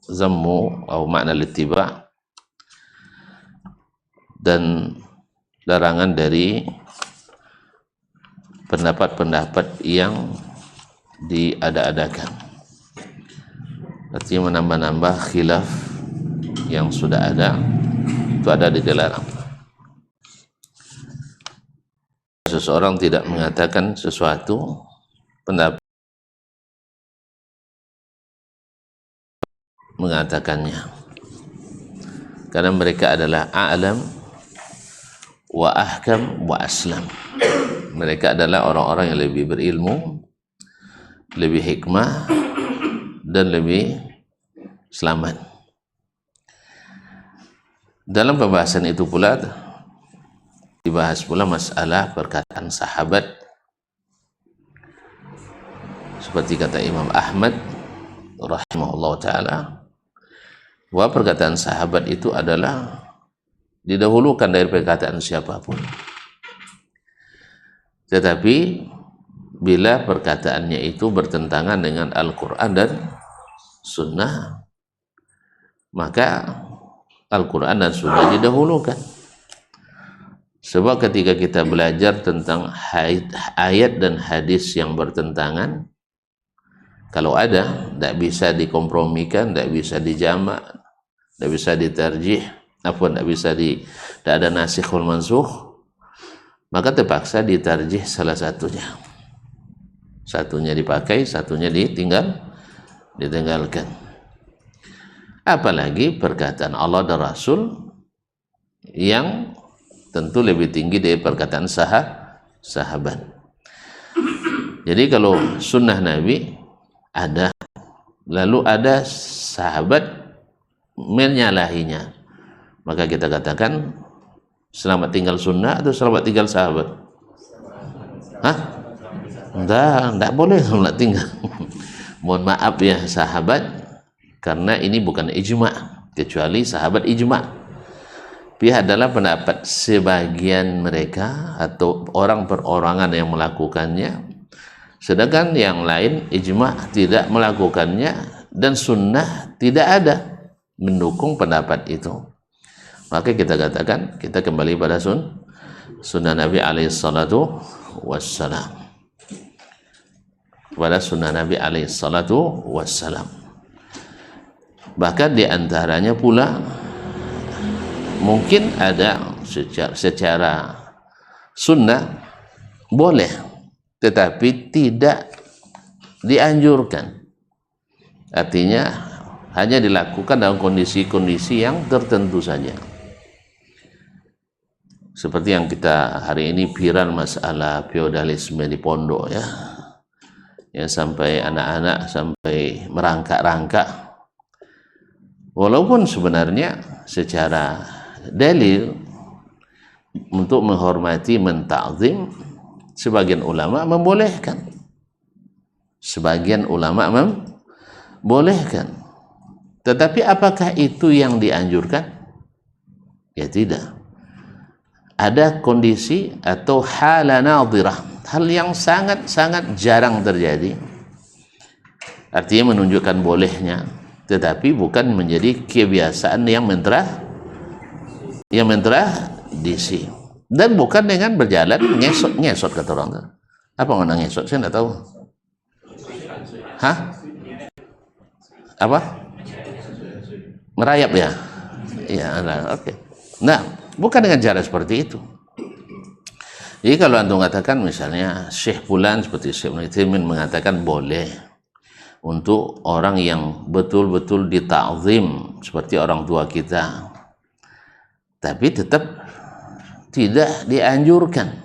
zammu atau makna littiba, dan larangan dari pendapat-pendapat yang diada-adakan, artinya menambah-nambah khilaf yang sudah ada, itu ada dilarang. Seseorang tidak mengatakan sesuatu pendapat mengatakannya, karena mereka adalah a'lam wa ahkam wa aslam. Mereka adalah orang-orang yang lebih berilmu, lebih hikmah, dan lebih selamat. Dalam pembahasan itu pula dibahas pula masalah perkataan sahabat, seperti kata Imam Ahmad rahimahullah ta'ala, bahwa perkataan sahabat itu adalah didahulukan dari perkataan siapapun. Tetapi bila perkataannya itu bertentangan dengan Al-Quran dan Sunnah, maka Al-Quran dan Sunnah didahulukan. Sebab ketika kita belajar tentang ayat dan hadis yang bertentangan, kalau ada, tidak bisa dikompromikan, tidak bisa dijamak, tidak bisa ditarjih, tidak ada nasikhul mansukh, maka terpaksa ditarjih salah satunya. Satunya dipakai, satunya ditinggalkan. Apalagi perkataan Allah dan Rasul yang tentu lebih tinggi dari perkataan sahabat. Jadi kalau sunnah Nabi ada, lalu ada sahabat menyalahinya, maka kita katakan selamat tinggal sunnah atau selamat tinggal sahabat? Tidak boleh selamat tinggal. Mohon maaf ya sahabat, karena ini bukan ijma', kecuali sahabat ijma'. Tapi adalah pendapat sebagian mereka atau orang perorangan yang melakukannya, sedangkan yang lain ijma' tidak melakukannya, dan sunnah tidak ada mendukung pendapat itu. Maka kita katakan kita kembali pada sunnah Nabi alaihi salatu wassalam, kepada sunnah Nabi alaihi salatu wassalam. Bahkan diantaranya pula mungkin ada secara sunnah boleh, tetapi tidak dianjurkan. Artinya hanya dilakukan dalam kondisi-kondisi yang tertentu saja. Seperti yang kita hari ini viral masalah feodalisme di pondok ya, yang sampai anak-anak sampai merangkak-rangkak. Walaupun sebenarnya secara dalil untuk menghormati, mentakzim, sebagian ulama membolehkan. Sebagian ulama membolehkan. Tetapi apakah itu yang dianjurkan? Ya tidak. Ada kondisi atau hala nadhirah, hal yang sangat-sangat jarang terjadi, artinya menunjukkan bolehnya, tetapi bukan menjadi kebiasaan yang mentradisi, dan bukan dengan berjalan ngesot kata orang. Apa makna ngesot? Saya tidak tahu. Apa? Merayap ya? Iya, oke. Nah, bukan dengan cara seperti itu. Jadi kalau antum katakan misalnya Syekh Fulan seperti Syekh Ibnu Utsaimin mengatakan boleh untuk orang yang betul-betul ditakzim seperti orang tua kita, tapi tetap tidak dianjurkan,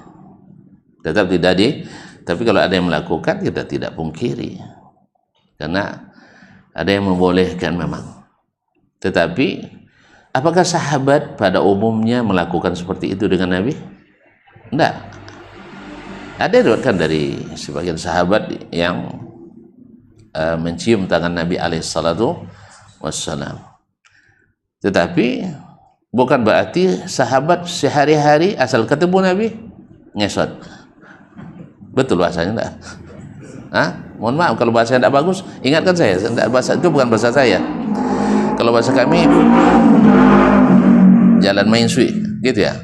tapi kalau ada yang melakukan kita tidak pungkiri, karena ada yang membolehkan memang. Tetapi apakah sahabat pada umumnya melakukan seperti itu dengan Nabi? Tidak. Ada diriwayatkan dari sebagian sahabat yang mencium tangan Nabi alaihissalatu wassalam. Tetapi bukan berarti sahabat sehari-hari asal ketemu Nabi ngesot. Betul bahasanya enggak? Mohon maaf kalau bahasanya tidak bagus, ingatkan saya. Bahasa itu bukan bahasa saya. Kalau bahasa kami jalan main sui, gitu ya.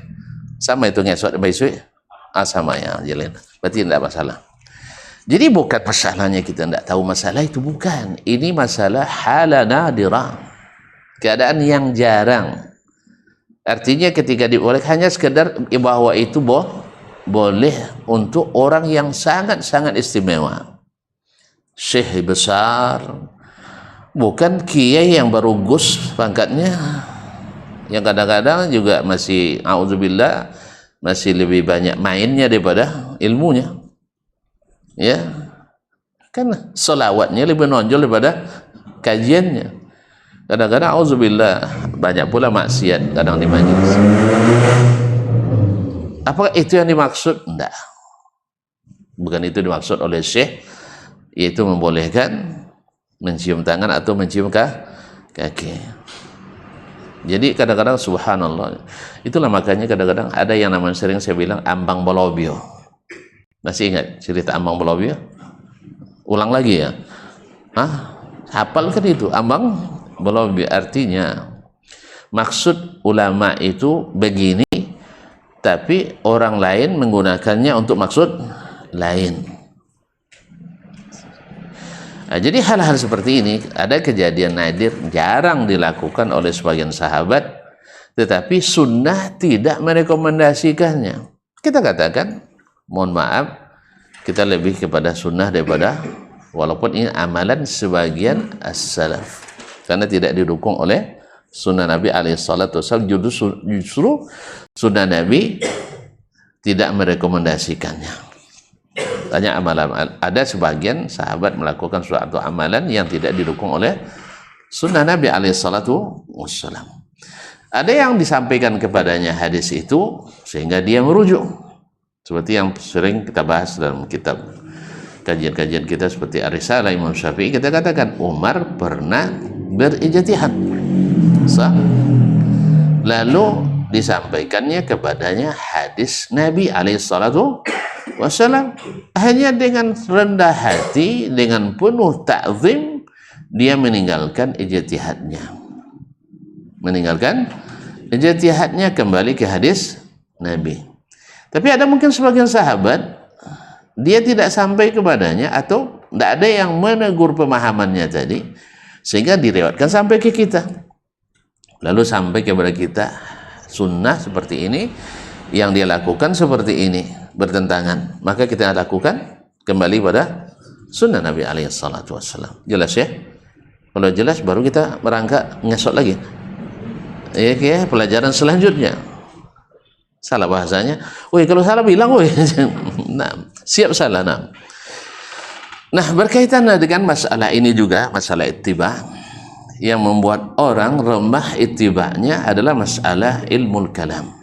Sama itu ngesot main sui. Sama ya, jalan. Berarti tidak masalah. Jadi bukan masalahnya kita tidak tahu masalah itu, bukan. Ini masalah hala nadirah, keadaan yang jarang. Artinya ketika diboleh hanya sekedar bahwa itu boleh untuk orang yang sangat-sangat istimewa, syekh besar, bukan kiai yang baru gus pangkatnya, yang kadang-kadang juga masih auzubillah masih lebih banyak mainnya daripada ilmunya, ya kan, selawatnya lebih nonjol daripada kajiannya. Kadang-kadang auzubillah banyak pula maksiat kadang di majlis. Apakah itu yang dimaksud? Enggak, bukan itu dimaksud oleh syekh, yaitu membolehkan mencium tangan atau mencium kaki. Jadi kadang-kadang subhanallah, itulah makanya kadang-kadang ada yang namanya, sering saya bilang, ambang bolobio. Masih ingat cerita ambang bolobio? Ulang lagi ya. Hafal kan itu ambang bolobio? Artinya maksud ulama itu begini, tapi orang lain menggunakannya untuk maksud lain. Nah, jadi hal-hal seperti ini ada kejadian nadir, jarang dilakukan oleh sebagian sahabat, tetapi sunnah tidak merekomendasikannya. Kita katakan, mohon maaf, kita lebih kepada sunnah daripada, walaupun ini amalan sebagian as-salaf, karena tidak didukung oleh sunnah Nabi alaihissalam. Justru sunnah Nabi tidak merekomendasikannya. Tanya amalan, ada sebagian sahabat melakukan suatu amalan yang tidak didukung oleh sunnah Nabi alaihissalam. Ada yang disampaikan kepadanya hadis itu sehingga dia merujuk, seperti yang sering kita bahas dalam kitab kajian-kajian kita seperti Ar-Risalah Imam Syafi'i. Kita katakan Umar pernah berijtihad, lalu disampaikannya kepadanya hadis Nabi alaihissalam, hanya dengan rendah hati, dengan penuh ta'zim, dia meninggalkan ijtihadnya, kembali ke hadis Nabi. Tapi ada mungkin sebagian sahabat, dia tidak sampai kepadanya, atau tidak ada yang menegur pemahamannya tadi, sehingga direwatkan sampai ke kita, lalu sampai kepada kita, sunnah seperti ini, yang dia lakukan seperti ini, bertentangan, maka kita lakukan kembali pada sunnah Nabi alaihissalam. Jelas ya? Kalau jelas baru kita merangkak ngesot lagi. Ya, pelajaran selanjutnya. Salah bahasanya, woi kalau salah bilang woi. Nah, siap salah. Nah, berkaitan dengan masalah ini juga, masalah ittiba, yang membuat orang remah ittibanya adalah masalah ilmu kalam.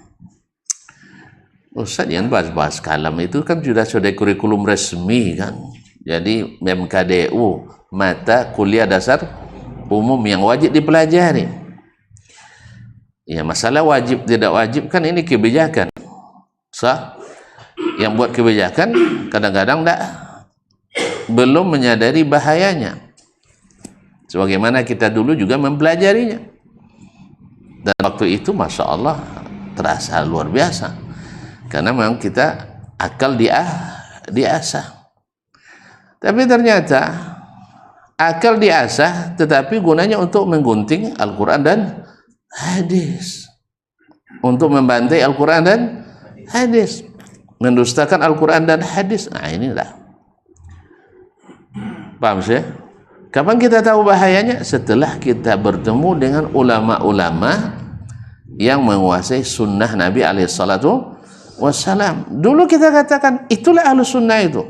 Ustaz, yang bahas kalam itu kan sudah kurikulum resmi kan. Jadi MKDU, mata kuliah dasar umum yang wajib dipelajari. Ya, masalah wajib tidak wajib kan ini kebijakan. Yang buat kebijakan kadang-kadang belum menyadari bahayanya. Sebagaimana kita dulu juga mempelajarinya. Dan waktu itu Masya Allah terasa luar biasa. Karena memang kita akal diasah. Tapi ternyata akal diasah, tetapi gunanya untuk menggunting Al-Quran dan hadis, untuk membantai Al-Quran dan hadis, mendustakan Al-Quran dan hadis. Nah, inilah, paham sih? Kapan kita tahu bahayanya? Setelah kita bertemu dengan ulama-ulama yang menguasai sunnah Nabi alaihissalatu wassalam. Dulu kita katakan itulah ahlus sunnah itu.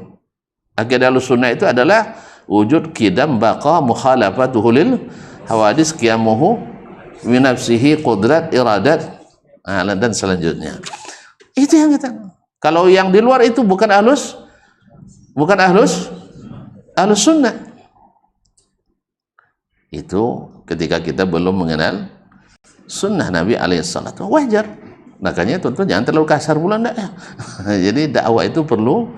Akidah ahlus sunnah itu adalah wujud qidam baqa mukhalafatuhu lil hawadis qiyamuhu min nafsihi qudrat iradat, dan selanjutnya. Itu yang kita. Kalau yang di luar itu bukan ahlus sunnah. Itu ketika kita belum mengenal sunnah Nabi alaihissalatu, wajar. Makanya tuan-tuan jangan terlalu kasar pula, enggak ya. Jadi dakwah itu perlu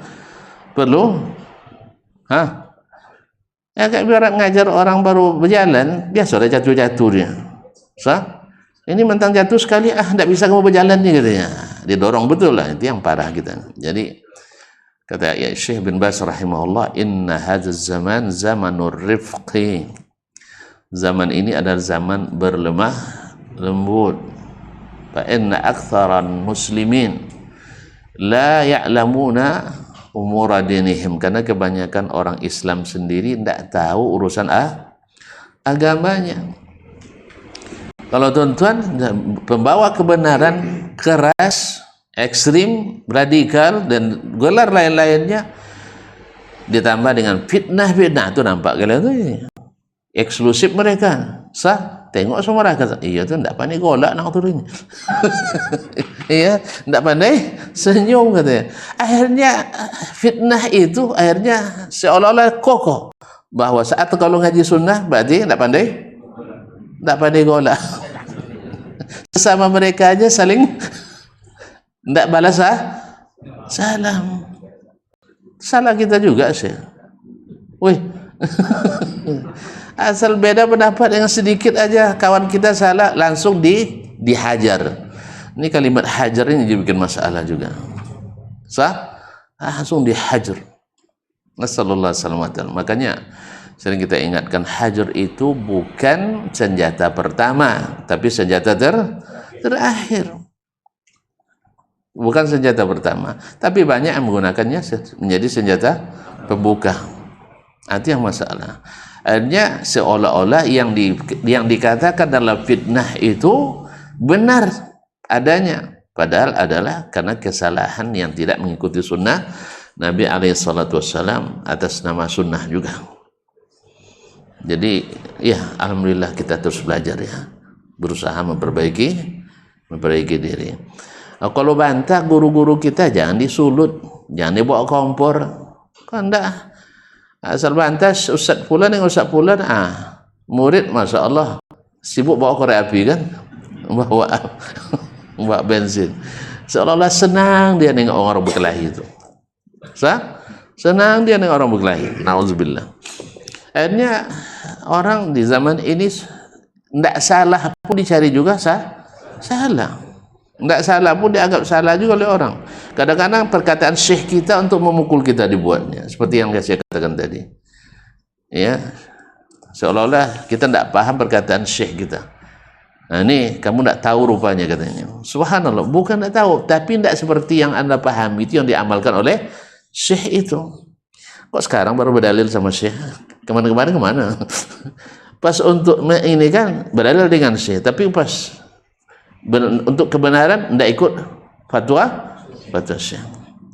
Ya kayak biar ngajar orang baru berjalan, biasa dah jatuh-jatuh dia. Ini mentang jatuh sekali, tidak bisa kamu berjalan nih katanya. Dia dorong betul lah, itu yang parah kita. Jadi kata ya Syekh bin Baz rahimahullah, inna hadzal zaman zamanur rifqi. Zaman ini adalah zaman berlemah lembut. Fa inna aktsaran muslimin la ya'lamuna umur dinihim, karena kebanyakan orang Islam sendiri tidak tahu urusan agamanya. Kalau tuan-tuan pembawa kebenaran keras, ekstrim, radikal dan gelar lain-lainnya ditambah dengan fitnah-fitnah, itu nampak kalian tuh eksklusif mereka. Tengok semua rakyat, iya tu tidak pandai golak nak turun. Iya, tidak pandai senyum katanya. Akhirnya fitnah itu akhirnya seolah-olah kokoh bahwa saat kalau ngaji sunnah berarti tidak pandai golak. Sesama mereka aja saling tidak balas salam. Salah kita juga sih. Wih. Asal beda pendapat yang sedikit aja kawan kita salah langsung dihajar. Ini kalimat hajar ini bikin masalah juga. Langsung dihajar. Nasallallahu alaihi wasallam. Makanya sering kita ingatkan, hajar itu bukan senjata pertama, tapi senjata terakhir. Bukan senjata pertama, tapi banyak yang menggunakannya menjadi senjata pembuka. Itu yang masalah. Akhirnya seolah-olah yang dikatakan dalam fitnah itu benar adanya, padahal adalah karena kesalahan yang tidak mengikuti sunnah Nabi SAW atas nama sunnah juga. Jadi ya alhamdulillah kita terus belajar ya, berusaha memperbaiki diri. Kalau bantah guru-guru kita jangan disulut, jangan dibawa kompor, kan enggak. Asal bantah Ustaz Fulan yang Ustaz Fulan, murid Masya Allah sibuk bawa korek api kan, bawa bensin, seolah-olah senang dia nengok orang berkelahi itu. Senang dia nengok orang berkelahi. Nauzubillah. Akhirnya orang di zaman ini tidak salah pun dicari juga salah. Tidak salah pun dianggap salah juga oleh orang. Kadang-kadang perkataan syekh kita untuk memukul kita dibuatnya, seperti yang saya katakan tadi. Ya, seolah-olah kita tidak paham perkataan syekh kita. Nah ini kamu tidak tahu rupanya katanya. Subhanallah, bukan tidak tahu, tapi tidak seperti yang anda pahami itu yang diamalkan oleh syekh itu. Kok sekarang baru berdalil sama syekh? Kemana-kemana kemana? Pas untuk ini kan berdalil dengan syekh, tapi pas untuk kebenaran tidak ikut fatwa syekh.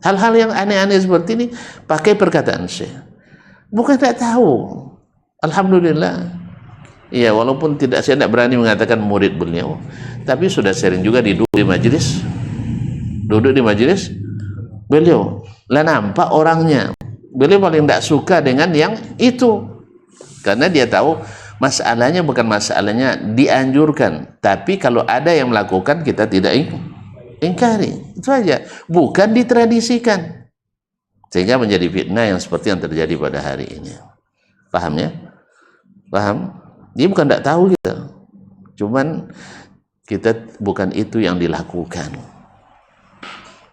Hal-hal yang aneh-aneh seperti ini pakai perkataan syekh, bukan tidak tahu. Alhamdulillah ya, walaupun saya tidak berani mengatakan murid beliau, tapi sudah sering juga duduk di majelis beliau lah, nampak orangnya beliau paling tidak suka dengan yang itu, karena dia tahu masalahnya bukan masalahnya dianjurkan, tapi kalau ada yang melakukan kita tidak ingkari, itu aja, bukan ditradisikan, sehingga menjadi fitnah yang seperti yang terjadi pada hari ini. Paham ya? Paham? Dia bukan tidak tahu kita, cuman kita bukan itu yang dilakukan.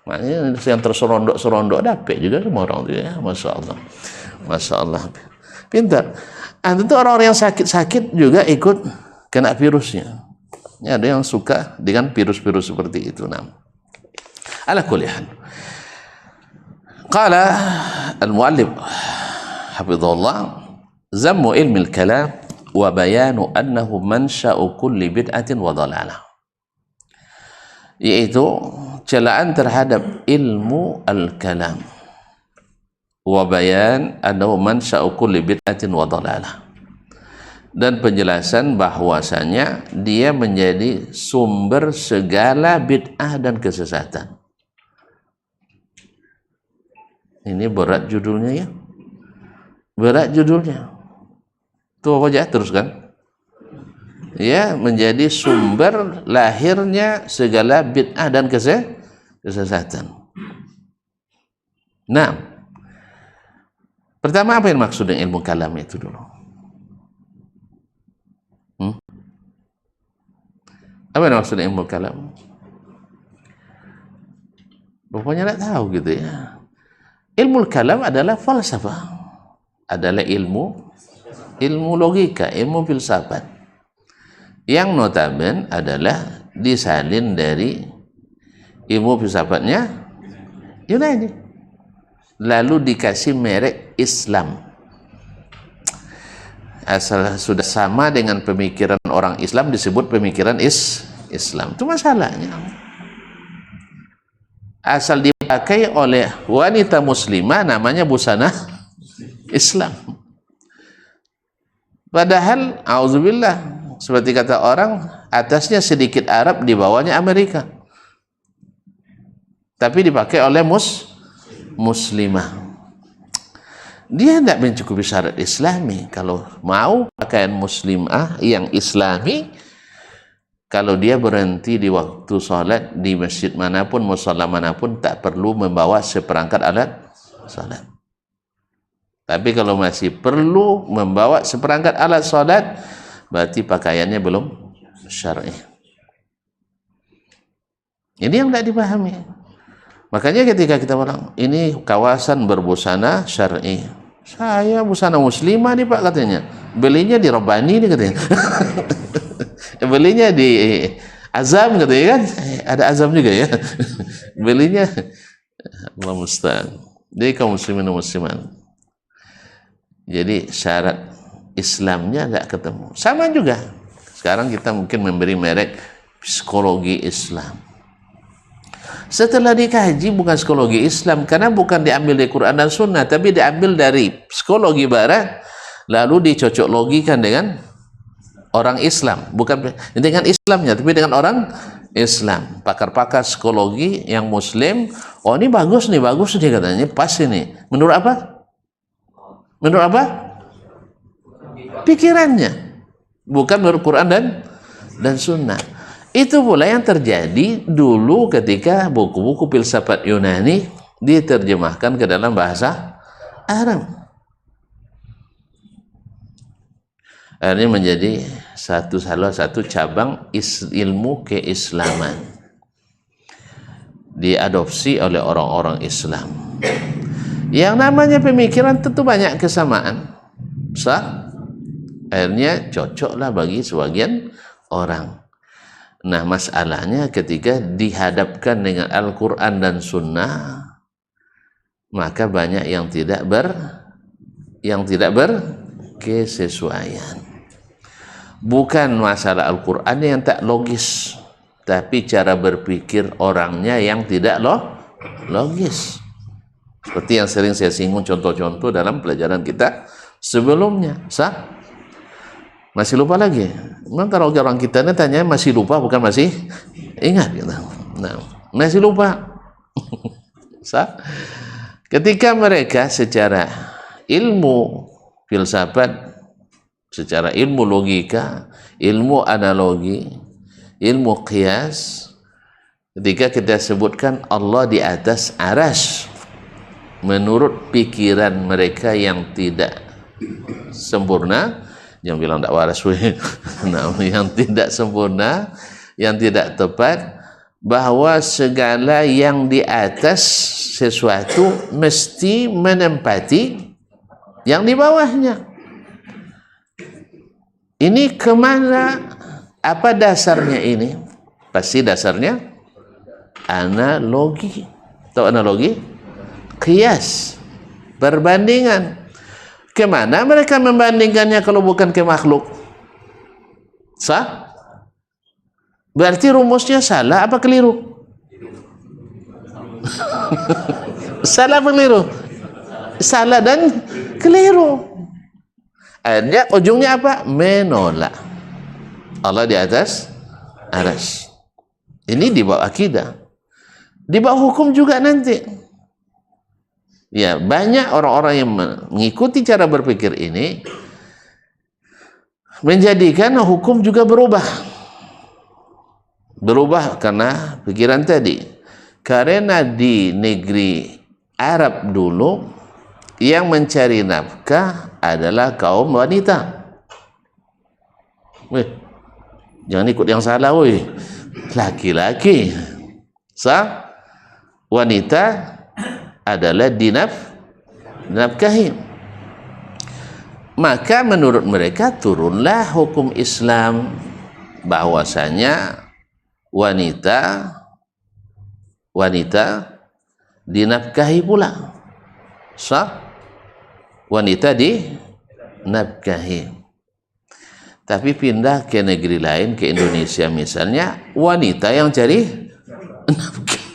Makanya yang terserondok-serondok dapat juga semua orang itu ya. Masya Allah, pintar. Tentu orang-orang yang sakit-sakit juga ikut kena virusnya. Ya, ada yang suka dengan virus-virus seperti itu. Ala kulli hal. Qala al-muallif hafizahullah, zammu ilmi al-kalam wa bayanu annahu mansha'u kulli bid'atin wa dhalalah. Yaitu celaan terhadap ilmu al-kalam wa bayan annahu mansha'u kulli bid'atin wa dhalalah, dan penjelasan bahwasanya dia menjadi sumber segala bid'ah dan kesesatan. Ini berat judulnya ya, berat judulnya. Tuh apa aja teruskan. Ya, menjadi sumber lahirnya segala bid'ah dan kesesatan. Nah, Pertama, apa yang maksud dengan ilmu kalam itu dulu? Apa yang maksud dengan ilmu kalam? Rupanya tidak tahu gitu ya. Ilmu kalam adalah falsafah, adalah ilmu logika, ilmu filsafat, yang notaben adalah disalin dari ilmu filsafatnya Yunani, lalu dikasih merek Islam. Asal sudah sama dengan pemikiran orang Islam disebut pemikiran Islam. Itu masalahnya. Asal dipakai oleh wanita muslimah namanya busana Islam. Padahal auzubillah, seperti kata orang, atasnya sedikit Arab, di bawahnya Amerika. Tapi dipakai oleh muslimah. Dia tidak mencukupi syarat islami. Kalau mau pakaian muslimah yang islami, kalau dia berhenti di waktu sholat di masjid manapun, musalla manapun, tak perlu membawa seperangkat alat sholat. Tapi kalau masih perlu membawa seperangkat alat sholat, berarti pakaiannya belum syar'i. Ini yang tidak dipahami. Makanya ketika kita bilang ini kawasan berbusana syar'i, saya busana muslimah nih Pak katanya, belinya di Rabbani nih katanya. Belinya di Azam katanya kan, ada Azam juga ya. Belinya Allah musta'an. Jadi kaum muslimin dan muslimat, jadi syarat Islamnya tidak ketemu. Sama juga sekarang kita mungkin memberi merek psikologi Islam. Setelah dikaji bukan psikologi Islam, karena bukan diambil dari Quran dan Sunnah, tapi diambil dari psikologi Barat, lalu dicocok logikan dengan orang Islam, bukan dengan Islamnya, tapi dengan orang Islam. Pakar-pakar psikologi yang Muslim, oh ini bagus nih katanya, pas ini. Menurut apa? Menurut apa? Pikirannya, bukan menurut Quran dan Sunnah. Itu pula yang terjadi dulu ketika buku-buku filsafat Yunani diterjemahkan ke dalam bahasa Arab. Akhirnya menjadi salah satu cabang ilmu keislaman, diadopsi oleh orang-orang Islam. Yang namanya pemikiran tentu banyak kesamaan. Akhirnya cocoklah bagi sebagian orang. Nah, masalahnya ketika dihadapkan dengan Al-Quran dan Sunnah, maka banyak yang tidak berkesesuaian. Bukan masalah Al-Quran yang tak logis, tapi cara berpikir orangnya yang tidak logis. Seperti yang sering saya singgung contoh-contoh dalam pelajaran kita sebelumnya. Masih lupa lagi? Memang kalau orang kita ini tanya masih lupa, bukan masih ingat gitu. Nah, masih lupa. Ketika mereka secara ilmu filsafat, secara ilmu logika, ilmu analogi, ilmu qiyas, ketika kita sebutkan Allah di atas arsy, menurut pikiran mereka yang tidak sempurna, yang bilang tak waras, nah, yang tidak sempurna, yang tidak tepat, bahwa segala yang di atas sesuatu mesti menempati yang di bawahnya. Ini kemana? Apa dasarnya ini? Pasti dasarnya analogi. Tahu analogi? Qiyas, perbandingan. Kemana mereka membandingkannya kalau bukan ke makhluk? Berarti rumusnya salah apa keliru? Salah apa keliru? Salah dan keliru. Akhirnya ujungnya apa? Menolak Allah di atas arsy. Ini di bawah akidah, di bawah hukum juga nanti. Ya, banyak orang-orang yang mengikuti cara berpikir ini menjadikan hukum juga berubah karena pikiran tadi. Karena di negeri Arab dulu yang mencari nafkah adalah kaum wanita. Weh, jangan ikut yang salah, weh. Laki-laki. Wanita adalah dinafkahi. Maka menurut mereka turunlah hukum Islam bahwasanya wanita dinafkahi pula. Wanita dinafkahi. Tapi pindah ke negeri lain, ke Indonesia misalnya, wanita yang cari nafkah.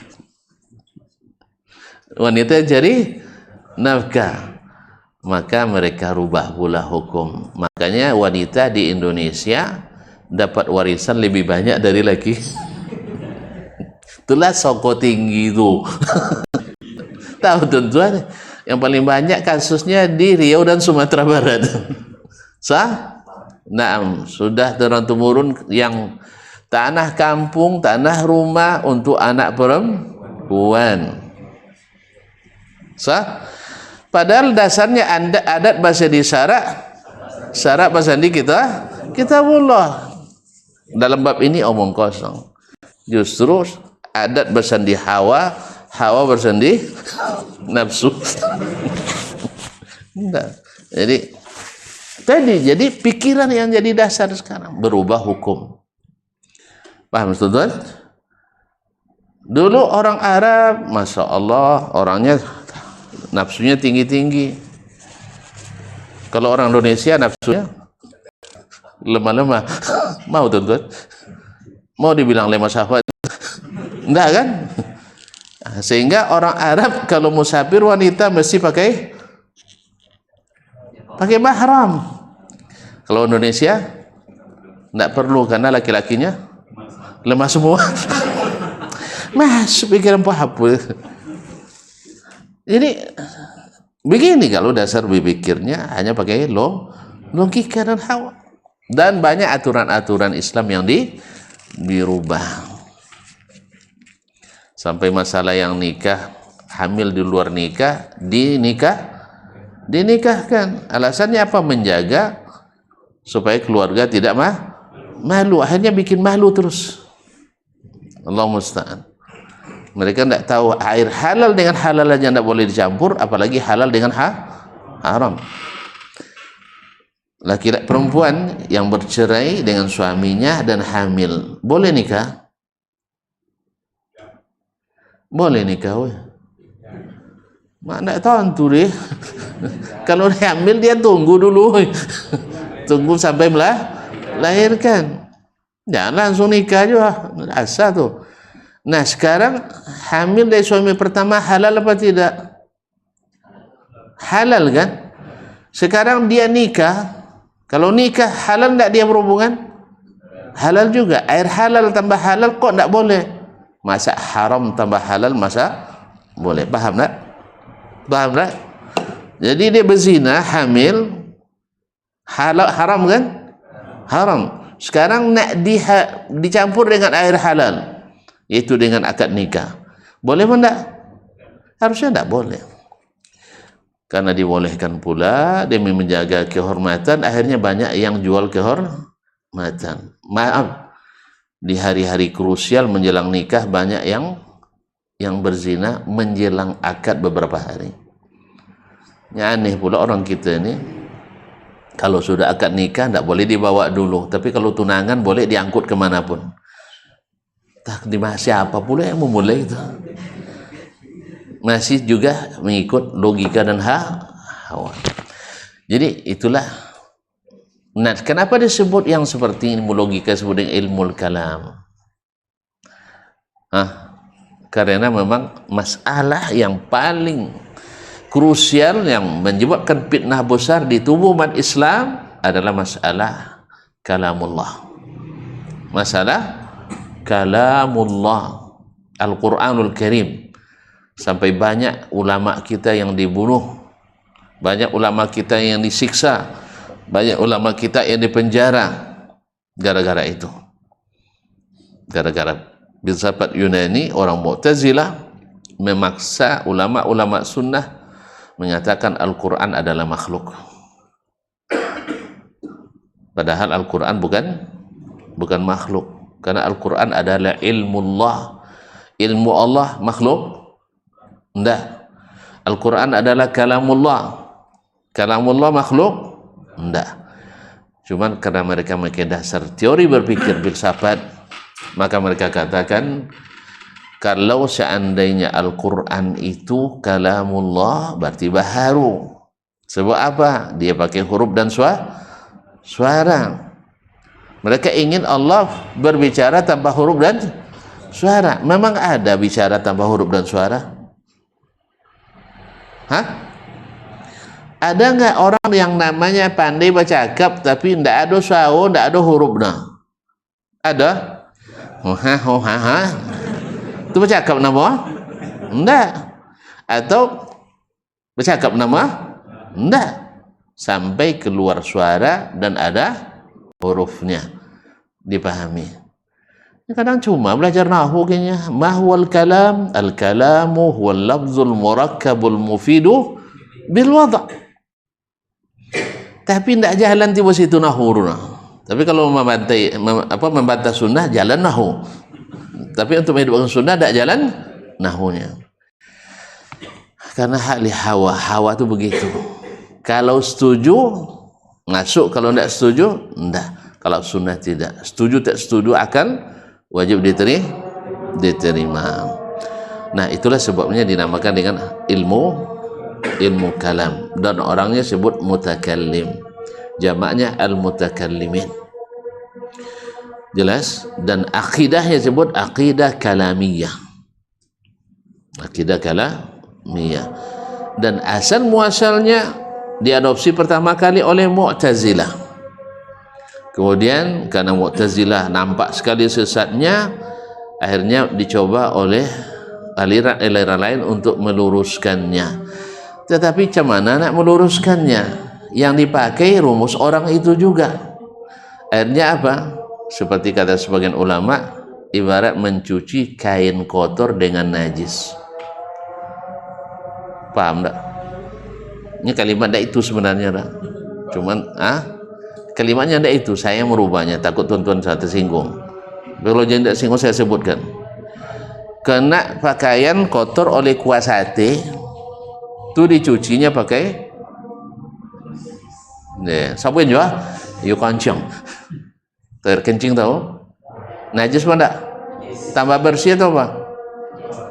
Wanita yang cari nafkah. Maka mereka rubah pula hukum. Makanya wanita di Indonesia dapat warisan lebih banyak dari laki. Itulah soko tinggi itu. Tahu tuan-tuan, yang paling banyak kasusnya di Riau dan Sumatera Barat. Nah, sudah turun-temurun yang tanah kampung, tanah rumah untuk anak perempuan. Padahal dasarnya adat bahasa di syarak bahasa di kitabullah. Dalam bab ini omong kosong. Justru adat bersandi hawa bersandi nafsu. Enggak. Jadi pikiran yang jadi dasar sekarang berubah hukum. Paham tuan? Dulu orang Arab, masya Allah, orangnya nafsunya tinggi-tinggi. Kalau orang Indonesia nafsunya lemah-lemah. Mau tuan-tuan? Mau dibilang lemah sahabat? Enggak kan? Sehingga orang Arab kalau musafir wanita mesti pakai mahram. Kalau Indonesia enggak perlu karena laki-lakinya lemah semua. Mas pikiran apa? Jadi begini kalau dasar berpikirnya hanya pakai logika dan hawa. Dan banyak aturan-aturan Islam yang dirubah. Sampai masalah yang nikah, hamil di luar nikah, dinikahkan. Alasannya apa? Menjaga supaya keluarga tidak malu. Akhirnya bikin malu terus. Allah musta'an. Mereka tidak tahu air halal dengan halal aja tidak boleh dicampur, apalagi halal dengan haram. Laki-laki perempuan yang bercerai dengan suaminya dan hamil boleh nikah? Boleh nikah, weh. Mana tahu deh. Kalau dia hamil dia tunggu dulu, tunggu sampai melahirkan. Jangan langsung nikah juga, asa tuh. Nah sekarang hamil dari suami pertama halal apa tidak? Halal kan? Sekarang dia nikah. Kalau nikah halal tidak dia berhubungan? Halal juga. Air halal tambah halal kok tidak boleh? Masa haram tambah halal masa boleh? Paham tak? Paham tak? Jadi dia berzina hamil halal, haram kan? Haram. Sekarang nak dicampur dengan air halal, yaitu dengan akad nikah. Boleh pun tak? Harusnya tak boleh. Karena dibolehkan pula demi menjaga kehormatan, akhirnya banyak yang jual kehormatan. Maaf, di hari-hari krusial menjelang nikah banyak yang berzina menjelang akad beberapa hari. Ya, aneh pula orang kita ini. Kalau sudah akad nikah tidak boleh dibawa dulu, tapi kalau tunangan boleh diangkut kemanapun. Tak di siapa pula yang memulai itu? Masih juga mengikut logika dan hawa. Jadi itulah. Nah, kenapa disebut yang seperti ilmu logika disebut dengan ilmu kalam? Karena memang masalah yang paling krusial yang menyebabkan fitnah besar di tubuh umat Islam adalah masalah kalamullah. Masalah kalamullah, Al-Quranul Karim. Sampai banyak ulama kita yang dibunuh, banyak ulama kita yang disiksa, banyak ulama kita yang dipenjara gara-gara itu. Gara-gara filsafat Yunani, orang Mu'tazilah memaksa ulama-ulama sunnah mengatakan Al-Quran adalah makhluk. Padahal Al-Quran bukan makhluk. Karena Al-Quran adalah ilmullah. Ilmu Allah makhluk? Enggak. Al-Quran adalah kalamullah. Kalamullah makhluk? Enggak. Cuman karena mereka memiliki dasar teori berpikir filsafat, maka mereka katakan kalau seandainya Al-Quran itu kalamullah berarti baharu. Sebab apa? Dia pakai huruf dan suara. Mereka ingin Allah berbicara tanpa huruf dan suara. Memang ada bicara tanpa huruf dan suara? Hah? Ada nggak orang yang namanya pandai bercakap tapi ndak ada suara, ndak ada hurufnya? Ada? Hoha. Itu bercakap nama? Ndak. Atau bercakap nama? Ndak. Sampai keluar suara dan ada hurufnya, dipahami. Kadang cuma belajar nahu kayaknya. Mahwal kalam, al-kalamu huwal lafzul murakkabul mufidu bil wada'. Tapi tidak jalan tiba situ nahu. Tapi kalau membantah sunnah jalan nahu. Tapi untuk menghidupkan sunnah tidak jalan nahunya. Karena hak li hawa itu begitu. Kalau setuju masuk, kalau tidak setuju tidak. Kalau sunnah tidak setuju, tak setuju akan wajib diterima. Nah, itulah sebabnya dinamakan dengan ilmu kalam, dan orangnya sebut mutakallim, jamaknya al-mutakallimin. Jelas? Dan akidahnya sebut akidah kalamiyah. Akidah kalamiyah. Dan asal muasalnya diadopsi pertama kali oleh Mu'tazilah. Kemudian karena Mu'tazilah nampak sekali sesatnya, akhirnya dicoba oleh aliran-aliran lain untuk meluruskannya. Tetapi macam mana nak meluruskannya? Yang dipakai rumus orang itu juga. Akhirnya apa? Seperti kata sebagian ulama, ibarat mencuci kain kotor dengan najis. Paham tak? Ini kalimat tak itu sebenarnya tak? Cuman kalimatnya tidak itu, saya merubahnya, takut tuan-tuan saya tersinggung. Kalau jangan tidak singgung saya sebutkan. Kena pakaian kotor oleh kuah sate, itu dicucinya pakai sabun juga, yuk kancing, terkencing tahu? Najis apa enggak? Tambah bersih atau apa?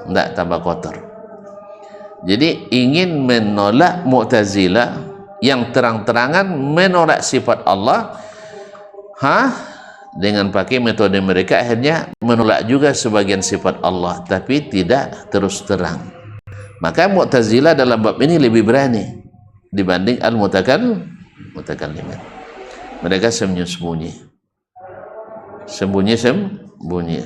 Enggak, tambah kotor. Jadi ingin menolak Mu'tazilah yang terang-terangan menolak sifat Allah, dengan pakai metode mereka akhirnya menolak juga sebagian sifat Allah, tapi tidak terus terang. Maka Mu'tazilah dalam bab ini lebih berani dibanding al-mutakallimin. Mereka sembunyi-sembunyi.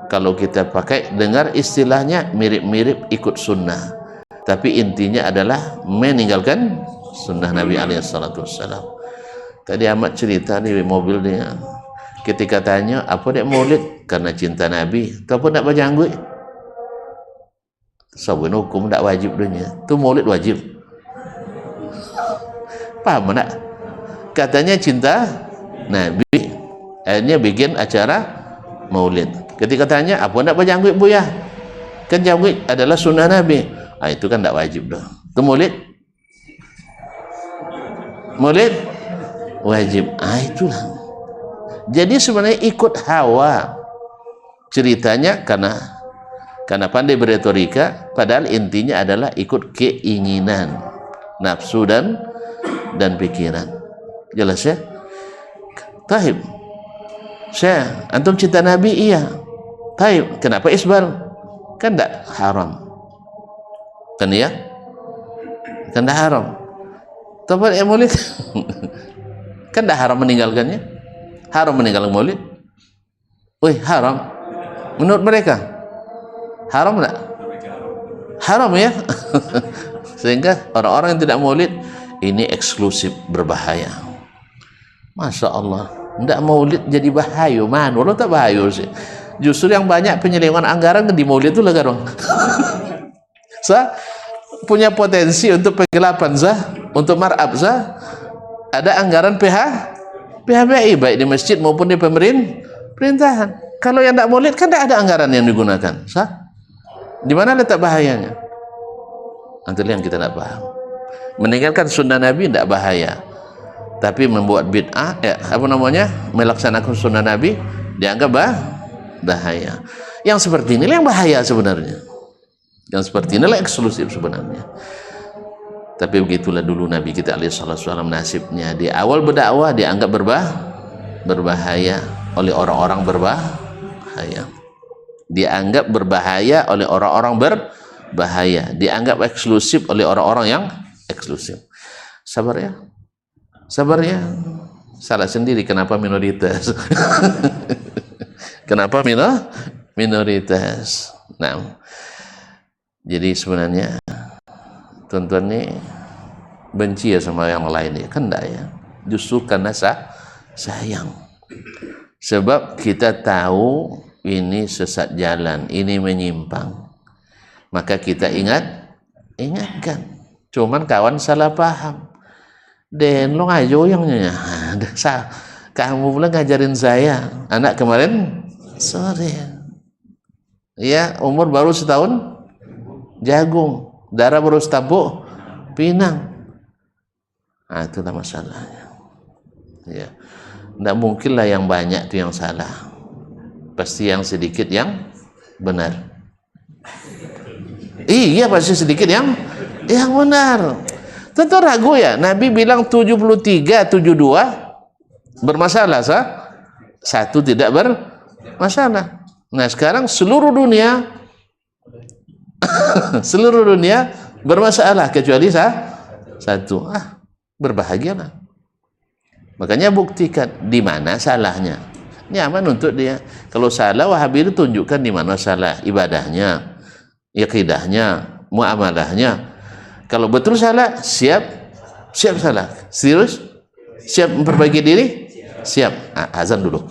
Kalau kita pakai dengar istilahnya mirip-mirip ikut sunnah, tapi intinya adalah meninggalkan sunnah Nabi SAW. Tadi Ahmad cerita di mobil dia, ketika tanya apa dia maulid karena cinta Nabi, ataupun nak berjanggut, sabun hukum tak wajib dunia, tu maulid wajib. Paham tak? Katanya cinta Nabi, akhirnya bikin acara maulid. Ketika tanya apa nak berjanggut buya, kan janggut adalah sunnah Nabi. Itu kan tak wajib dah. Tu maulid wajib. Itulah. Jadi sebenarnya ikut hawa ceritanya, karena pandai beretorika, padahal intinya adalah ikut keinginan, nafsu dan pikiran. Jelas ya? Taib. Saya, antum cinta Nabi? Iya. Taib. Kenapa isbal? Kan tak haram. Kan ya? Kan tak haram. Tapi maulid kan tak haram meninggalkannya. Haram meninggalkan maulid. Wih, haram. Menurut mereka haram tak? Haram ya. Sehingga orang-orang yang tidak maulid ini eksklusif, berbahaya. Masya Allah, tidak maulid jadi bahaya. Mana lo tak bahaya sih? Justru yang banyak penyelewengan anggaran di maulid itu lah dong. punya potensi untuk penggelapan untuk mar'ab ada anggaran PHBI baik di masjid maupun di pemerintahan. Kalau yang tidak maulid kan tidak ada anggaran yang digunakan. Di mana letak bahayanya? Nanti yang kita tidak paham. Meninggalkan sunnah Nabi tidak bahaya, tapi membuat bid'ah, melaksanakan sunnah Nabi dianggap bahaya. Yang seperti ini yang bahaya sebenarnya. Yang seperti inilah eksklusif sebenarnya. Tapi begitulah dulu Nabi kita alaihissalam nasibnya. Di awal berdakwah dianggap berbahaya oleh orang-orang berbahaya. Dianggap berbahaya oleh orang-orang berbahaya. Dianggap eksklusif oleh orang-orang yang eksklusif. Sabar ya. Salah sendiri kenapa minoritas. Kenapa minoritas. Nah, jadi sebenarnya tuan-tuan ini benci ya sama yang lain ya, kan enggak ya, justru karena sayang, sebab kita tahu ini sesat jalan, ini menyimpang, maka kita ingatkan. Cuman kawan salah paham, Den lo ngajo yangnya kamu pula ngajarin saya, anak kemarin sore ya, umur baru setahun jagung, darah baru setabuk pinang. Nah, itulah masalahnya ya. Tidak mungkinlah yang banyak itu yang salah, pasti yang sedikit yang benar. Iya, pasti sedikit yang benar. Tentu ragu ya, Nabi bilang 73, 72 bermasalah, satu tidak bermasalah. Nah sekarang seluruh dunia bermasalah kecuali satu. Berbahagialah. Makanya buktikan di mana salahnya. Nyaman untuk dia. Kalau salah, Wahabi itu tunjukkan di mana salah, ibadahnya, akidahnya, muamalahnya. Kalau betul salah, siap salah. Serius? Siap memperbaiki diri? Siap. Azan dulu.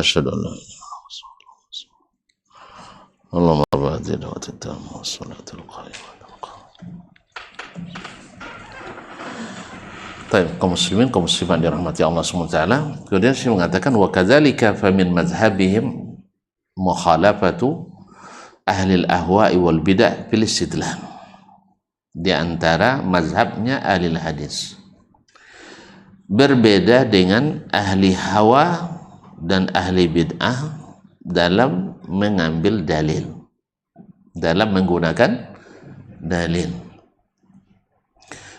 أشهد أن لا إله إلا الله اللهم رب هذه الدعوة التامة والصلاة القائمة Kaum muslimin, kaum muslimat dirahmati Allah SWT. Kemudian saya mengatakan wa kadzalika fa min mazhabihim mukhalafatu ahli al-ahwa'i wal bid'ah fil istidlal. Di antara mazhabnya ahli hadis berbeda dengan ahli hawa dan ahli bid'ah dalam mengambil dalil, dalam menggunakan dalil.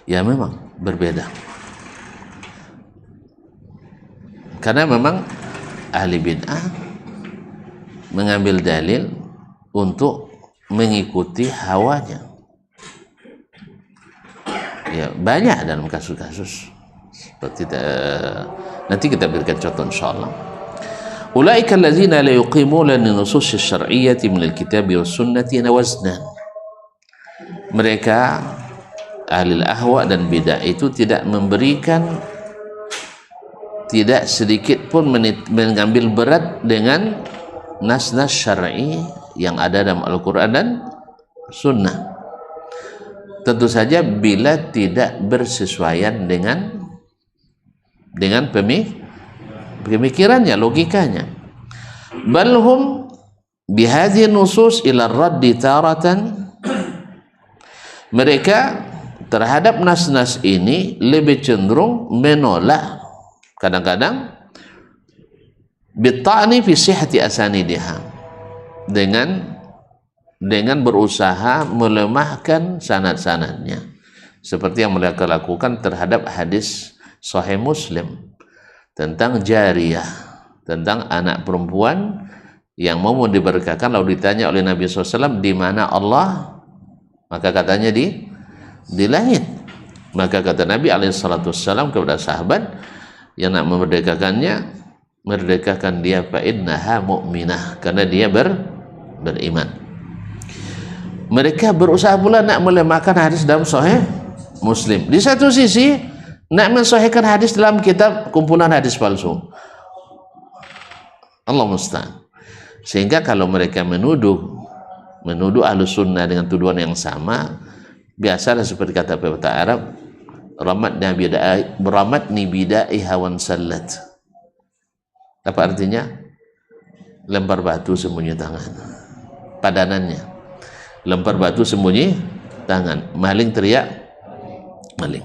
Ya memang berbeda. Karena memang ahli bid'ah mengambil dalil untuk mengikuti hawanya. Ya, banyak dalam kasus-kasus seperti nanti kita berikan contoh insyaallah. Ulaika allazina la yuqimuna an-nusus asy-syar'iyyah min al-kitab was sunnati waznan. Mereka ahli ahwa dan bid'ah itu tidak memberikan, tidak sedikit pun mengambil berat dengan nas-nas syar'i yang ada dalam Al-Quran dan Sunnah. Tentu saja bila tidak bersesuaian dengan pemikirannya, logikanya. Balhum bihadhihi nusus ila raddi taratan. Mereka terhadap nas-nas ini lebih cenderung menolak, kadang-kadang bita'ni fi sihhati asanidiha, dengan berusaha melemahkan sanad-sanadnya, seperti yang mereka lakukan terhadap hadis Sahih Muslim tentang jariyah, tentang anak perempuan yang mau diberkahkan. Lalu ditanya oleh Nabi SAW, di mana Allah? Maka katanya di langit. Maka kata Nabi SAW kepada sahabat yang nak memerdekakannya, merdekakan dia fa innaha mu'minah, karena dia beriman. Mereka berusaha pula nak melemahkan hadis dalam Sahih Muslim. Di satu sisi nak mensahihkan hadis dalam kitab kumpulan hadis palsu. Allah musta'an. Sehingga kalau mereka menuduh Ahlus Sunnah dengan tuduhan yang sama, biasalah seperti kata pepatah Arab, ramatni bidai hawan sallat. Apa artinya? Lempar batu sembunyi tangan. Padanannya, lempar batu sembunyi tangan. Maling teriak maling.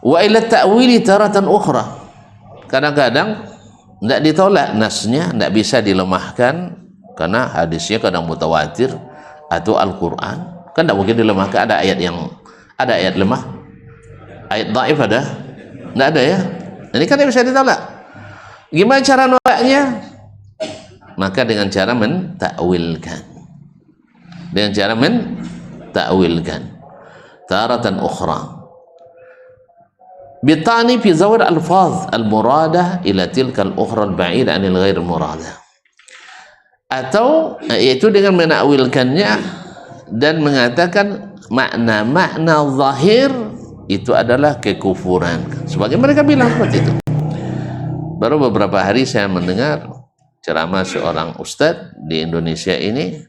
Wa ila ta'wili taratan ukhra. Kadang-kadang tidak ditolak nasnya, tidak bisa dilemahkan karena hadisnya kadang mutawatir atau Al-Quran kan tidak mungkin dilemahkan. Ada ayat lemah, ayat dhaif ada? Tidak ada ya. Ini kan tidak bisa ditolak. Gimana cara nolaknya? Maka dengan cara mentakwilkan, taratan ukhra bitani fi zawr alfaz al-muradah ila tilka al-ukhra al-ba'id anil ghair muradah, atau yaitu dengan menakwilkannya dan mengatakan makna-makna zahir itu adalah kekufuran, sebagai mereka bilang seperti itu. Baru beberapa hari saya mendengar ceramah seorang ustadz di Indonesia ini,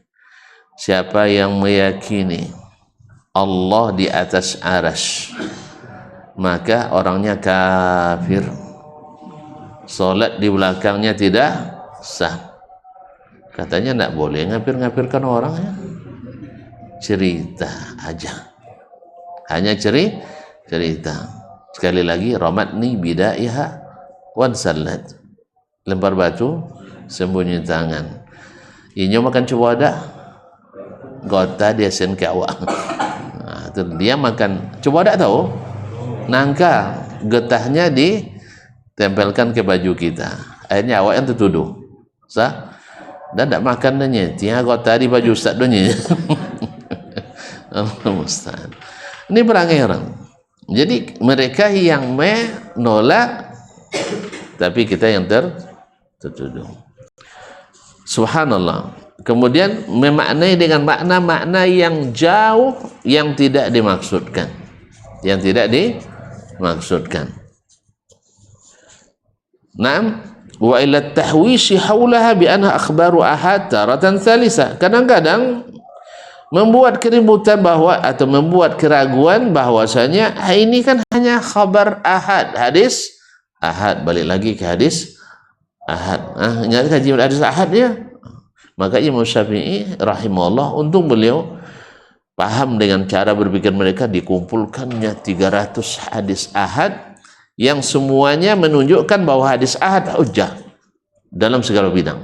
siapa yang meyakini Allah di atas arsy maka orangnya kafir, solat di belakangnya tidak sah. Katanya tidak boleh ngapir-ngapirkan orang ya. Cerita aja, hanya cerita. Sekali lagi, ramatni bidaiha wan sallat, lempar batu sembunyi tangan. Inyo makan cuwada gota dia sen kawa. Nah, itu dia makan cuwada, tahu nangka getahnya ditempelkan ke baju kita, akhirnya awak yang tertuduh sah dan tidak makan danya tiang gota di baju ustaz danya. Allah musta'an. Ini perangai. Jadi mereka yang menolak, tapi kita yang tertuduh. Subhanallah. Kemudian memaknai dengan makna-makna yang jauh, yang tidak dimaksudkan, Naam, wa ila tahwishi haulaha bi anha akhbaru ahad taratan thalisa. Kadang-kadang membuat keributan atau membuat keraguan bahwasanya ini kan hanya khabar ahad, hadis ahad. Balik lagi ke hadis ahad. Ingat kaji hadis ahad ya. Maka Imam Syafi'i rahimahullah, untuk beliau paham dengan cara berpikir mereka, dikumpulkannya 300 hadis ahad yang semuanya menunjukkan bahwa hadis ahad hujjah dalam segala bidang.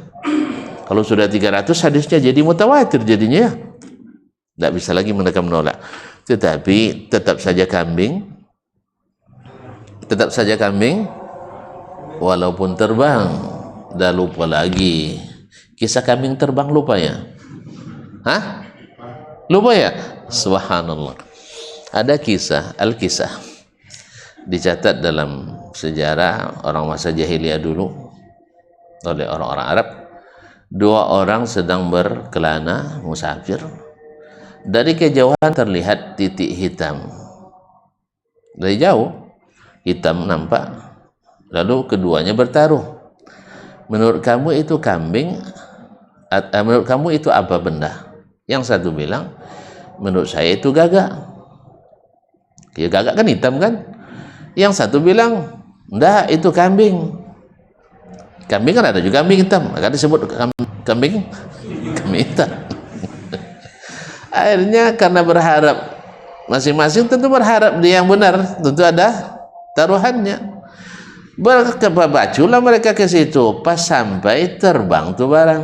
Kalau sudah 300 hadisnya jadi mutawatir jadinya ya. Tidak bisa lagi mereka menolak. Tetapi tetap saja kambing walaupun terbang. Dah lupa lagi. Kisah kambing terbang lupa ya? Hah? Lupa ya? Subhanallah. Ada kisah, Al-Kisah, dicatat dalam sejarah orang masa jahiliyah dulu oleh orang-orang Arab. 2 orang sedang berkelana musafir. Dari kejauhan terlihat titik hitam. Dari jauh hitam nampak. Lalu keduanya bertaruh. Menurut kamu itu kambing? Menurut kamu itu apa benda? Yang satu bilang, menurut saya itu gagak. Ya gagak kan hitam kan? Yang satu bilang, enggak, itu kambing. Kambing kan ada juga kambing hitam. Maka disebut kambing hitam. Akhirnya karena berharap, masing-masing tentu berharap dia yang benar, tentu ada taruhannya. Berkebaculah mereka ke situ. Pas sampai terbang tuh barang.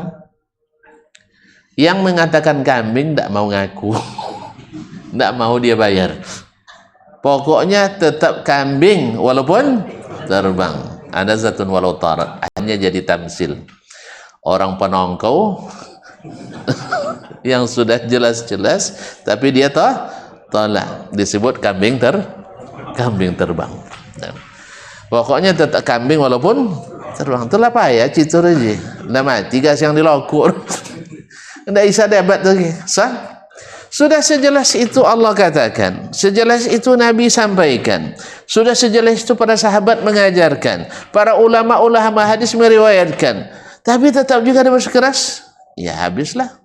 Yang mengatakan kambing tidak mau ngaku, tidak mau dia bayar. Pokoknya tetap kambing walaupun terbang. Ada zatun walau tarat, hanya jadi tamsil. Orang penongkau yang sudah jelas-jelas, tapi dia tolak, disebut kambing terbang. Pokoknya tetap kambing walaupun terbang. Itulah apa ya, citur aja. Nggak mati gas yang dilokur. Nggak bisa debat lagi. Sah? Sudah sejelas itu Allah katakan, sejelas itu Nabi sampaikan, sudah sejelas itu para sahabat mengajarkan, para ulama hadis meriwayatkan, tapi tetap juga ada bersikeras. Ya habislah.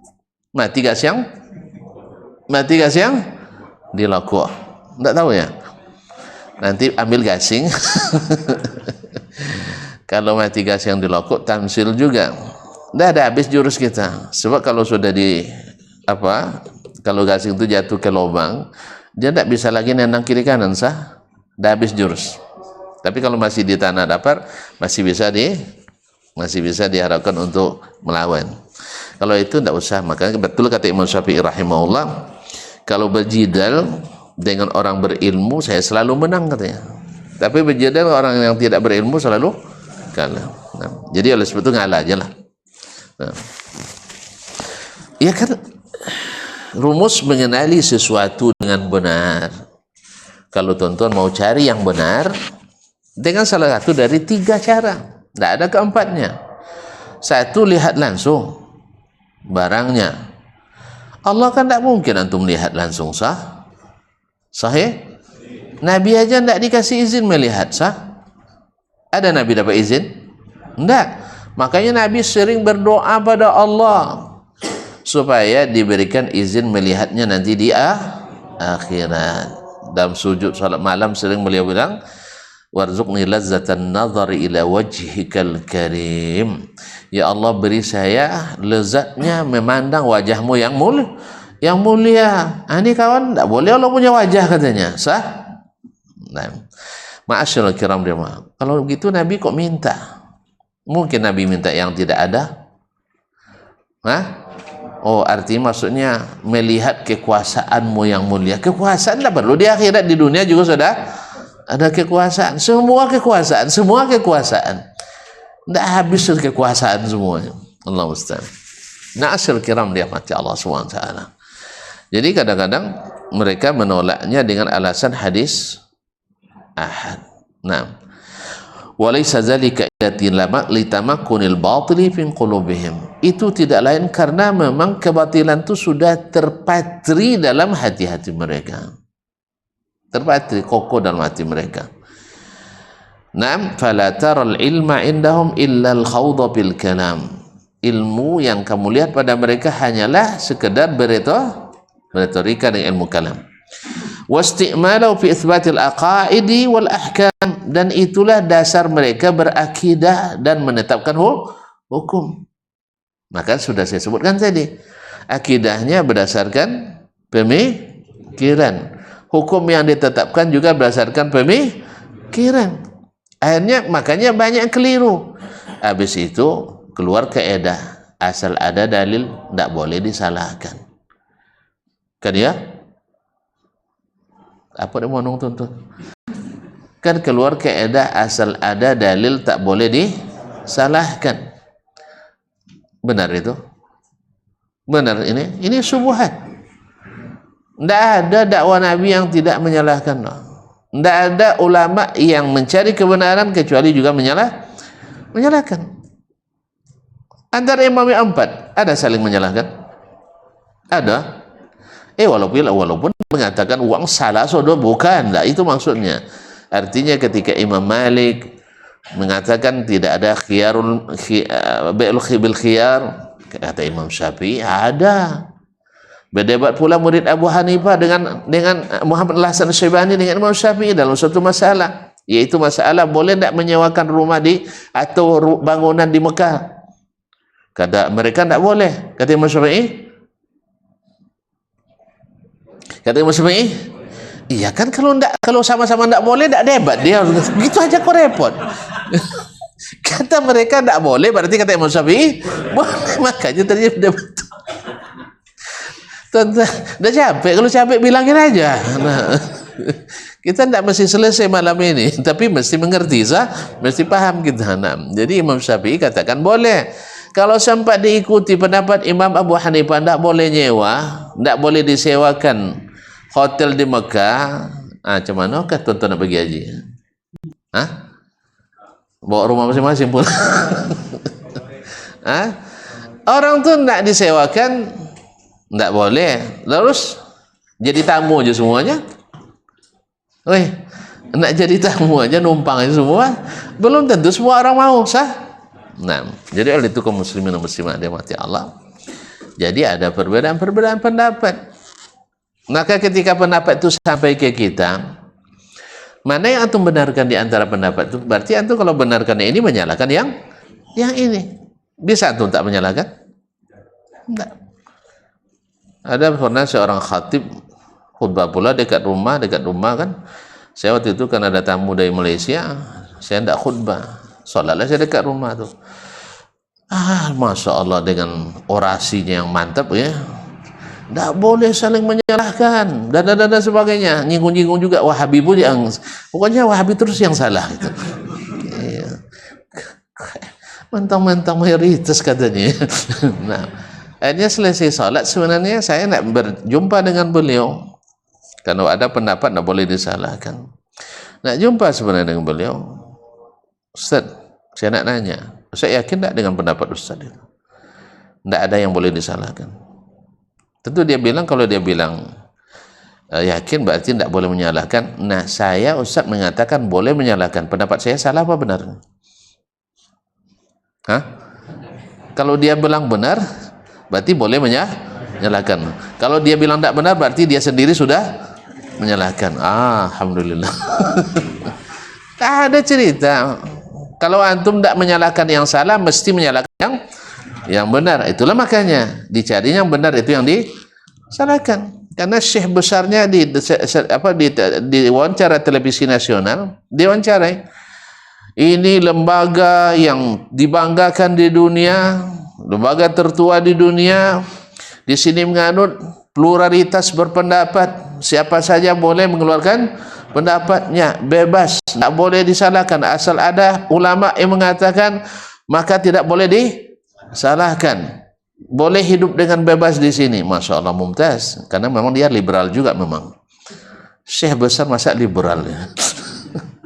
Mati gas yang dilakukan. Enggak tahu ya. Nanti ambil gasing. Kalau mati gas yang dilakukan tamsil juga. Enggak ada, habis jurus kita. Sebab kalau sudah kalau gasing itu jatuh ke lubang, dia tidak bisa lagi nendang kiri kanan, sah. Dah habis jurus. Tapi kalau masih di tanah datar, masih bisa diharapkan untuk melawan. Kalau itu tidak usah. Makanya betul kata Imam Syafi'i rahimahullah, kalau berjidal dengan orang berilmu saya selalu menang katanya. Tapi berjidal orang yang tidak berilmu selalu kalah. Jadi oleh sebab itu ngalah aja lah. Ya kan, rumus mengenali sesuatu dengan benar. Kalau tuan-tuan mau cari yang benar dengan salah satu dari 3 cara, tidak ada keempatnya. 1, lihat langsung barangnya. Allah kan tidak mungkin antum lihat langsung, sah? Sahih? Nabi aja tidak dikasih izin melihat, sah? Ada Nabi dapat izin? Tidak. Makanya Nabi sering berdoa pada Allah supaya diberikan izin melihatnya nanti di akhirat. Dalam sujud salat malam sering beliau bilang, warzuqni lazzatan nazari ila wajhikal karim. Ya Allah, beri saya lezatnya memandang wajahmu yang mulia. Ini kawan tidak boleh Allah punya wajah katanya, sah? Nah, ma'asyiral kiram jemaah. Kalau begitu Nabi kok minta? Mungkin Nabi minta yang tidak ada? Oh, artinya maksudnya melihat kekuasaanmu yang mulia. Kekuasaan tidak perlu di akhirat, di dunia juga sudah ada kekuasaan. Semua kekuasaan. Tidak habis kekuasaan semuanya. Allah Ustaz. Na'asyil kiram dirahmati Allah SWT. Jadi kadang-kadang mereka menolaknya dengan alasan hadis ahad. Nah, walaysa zalika litamakunil batili fi qulubihim. Itu tidak lain karena memang kebatilan itu sudah terpatri dalam hati-hati mereka. Terpatri kokoh dalam hati mereka. Naam, fala taral ilma indahum illa al-khawdha bil kalam. Ilmu yang kamu lihat pada mereka hanyalah sekedar retorika dan ilmu kalam. Wasti'malu fi itsbatil aqaidi wal ahkam, dan itulah dasar mereka berakidah dan menetapkan hukum. Maka sudah saya sebutkan tadi, akidahnya berdasarkan pemikiran, hukum yang ditetapkan juga berdasarkan pemikiran. Akhirnya makanya banyak keliru. Habis itu keluar kaidah, asal ada dalil tidak boleh disalahkan. Kan ya? Apa dia mau nonton tuh? Kan keluar kaidah asal ada dalil tak boleh disalahkan. Benar itu? Benar ini? Ini subuhat. Tidak ada dakwah Nabi yang tidak menyalahkan. Tidak ada ulama yang mencari kebenaran kecuali juga menyalahkan. Antara imam yang 4 ada saling menyalahkan? Ada? Walaupun mengatakan uang salah sodo, bukan, lah itu maksudnya. Artinya ketika Imam Malik mengatakan tidak ada bai'ul bil khiyar, kata Imam Syafi'i ada. Berdebat pula murid Abu Hanifah dengan Muhammad Al-Hasan Syaibani dengan Imam Syafi'i dalam suatu masalah, yaitu masalah boleh tidak menyewakan rumah atau bangunan di Mekah. Kata mereka tidak boleh. Kata Imam Syafi'i, iya kan, kalau sama-sama tidak boleh tidak debat dia. Gitu aja kok repot. Kata mereka tidak boleh, berarti kata Imam Syafi'i boleh, makanya terjadi debat. Udah capek, kalau capek bilangin aja. Nah, kita tidak mesti selesai malam ini, tapi mesti mengerti, mesti paham kita. Nah, jadi Imam Syafi'i katakan boleh. Kalau sempat diikuti pendapat Imam Abu Hanifah, tidak boleh nyewa, tidak boleh disewakan hotel di Mekah. Macam mana kah tuan-tuan nak pergi haji? Bawa rumah masing-masing pun. Orang tu nak disewakan, tidak boleh. Terus jadi tamu aja semuanya. Nak jadi tamu aja, numpang aja semua. Belum tentu semua orang mau, sah? Nah, jadi oleh itu kaum muslimin dan muslimat dirahmati Allah. Jadi ada perbedaan pendapat. Maka ketika pendapat itu sampai ke kita, mana yang antum benarkan di antara pendapat itu? Berarti antum kalau benarkan yang ini menyalahkan yang ini. Bisa antum tak menyalahkan? Tidak. Ada pernah seorang khatib khutbah pula dekat rumah kan. Saya waktu itu kan ada tamu dari Malaysia, saya tidak khutbah, solatlah saya dekat rumah tuh. Masya Allah, dengan orasinya yang mantap ya. Tidak boleh saling menyalahkan dan sebagainya, nyinggung-nyinggung juga Wahabi pun yang, pokoknya Wahabi terus yang salah gitu. Mentang-mentang mayoritas katanya. Nah, akhirnya selesai salat, sebenarnya saya nak berjumpa dengan beliau karena ada pendapat tidak boleh disalahkan. Nak jumpa sebenarnya dengan beliau, Ustaz, saya nak nanya, saya yakin tak dengan pendapat Ustaz itu? Tidak ada yang boleh disalahkan. Tentu dia bilang, kalau dia bilang yakin berarti tidak boleh menyalahkan. Nah, saya Ustaz mengatakan boleh menyalahkan. Pendapat saya salah apa benar? Kalau dia bilang benar, berarti boleh menyalahkan. Kalau dia bilang tidak benar, berarti dia sendiri sudah menyalahkan. Alhamdulillah. Tak ada cerita. Kalau antum tidak menyalahkan yang salah, mesti menyalahkan yang benar. Itulah makanya dicari yang benar, itu yang disalahkan. Karena syekh besarnya di wawancara televisi nasional, diwawancarai, ini lembaga yang dibanggakan di dunia, lembaga tertua di dunia, di sini menganut pluralitas berpendapat, siapa saja boleh mengeluarkan pendapatnya, bebas, tidak boleh disalahkan, asal ada ulama yang mengatakan maka tidak boleh disalahkan, boleh hidup dengan bebas di sini. Masya Allah, mumtaz, karena memang dia liberal juga. Memang syekh besar masa liberal ya.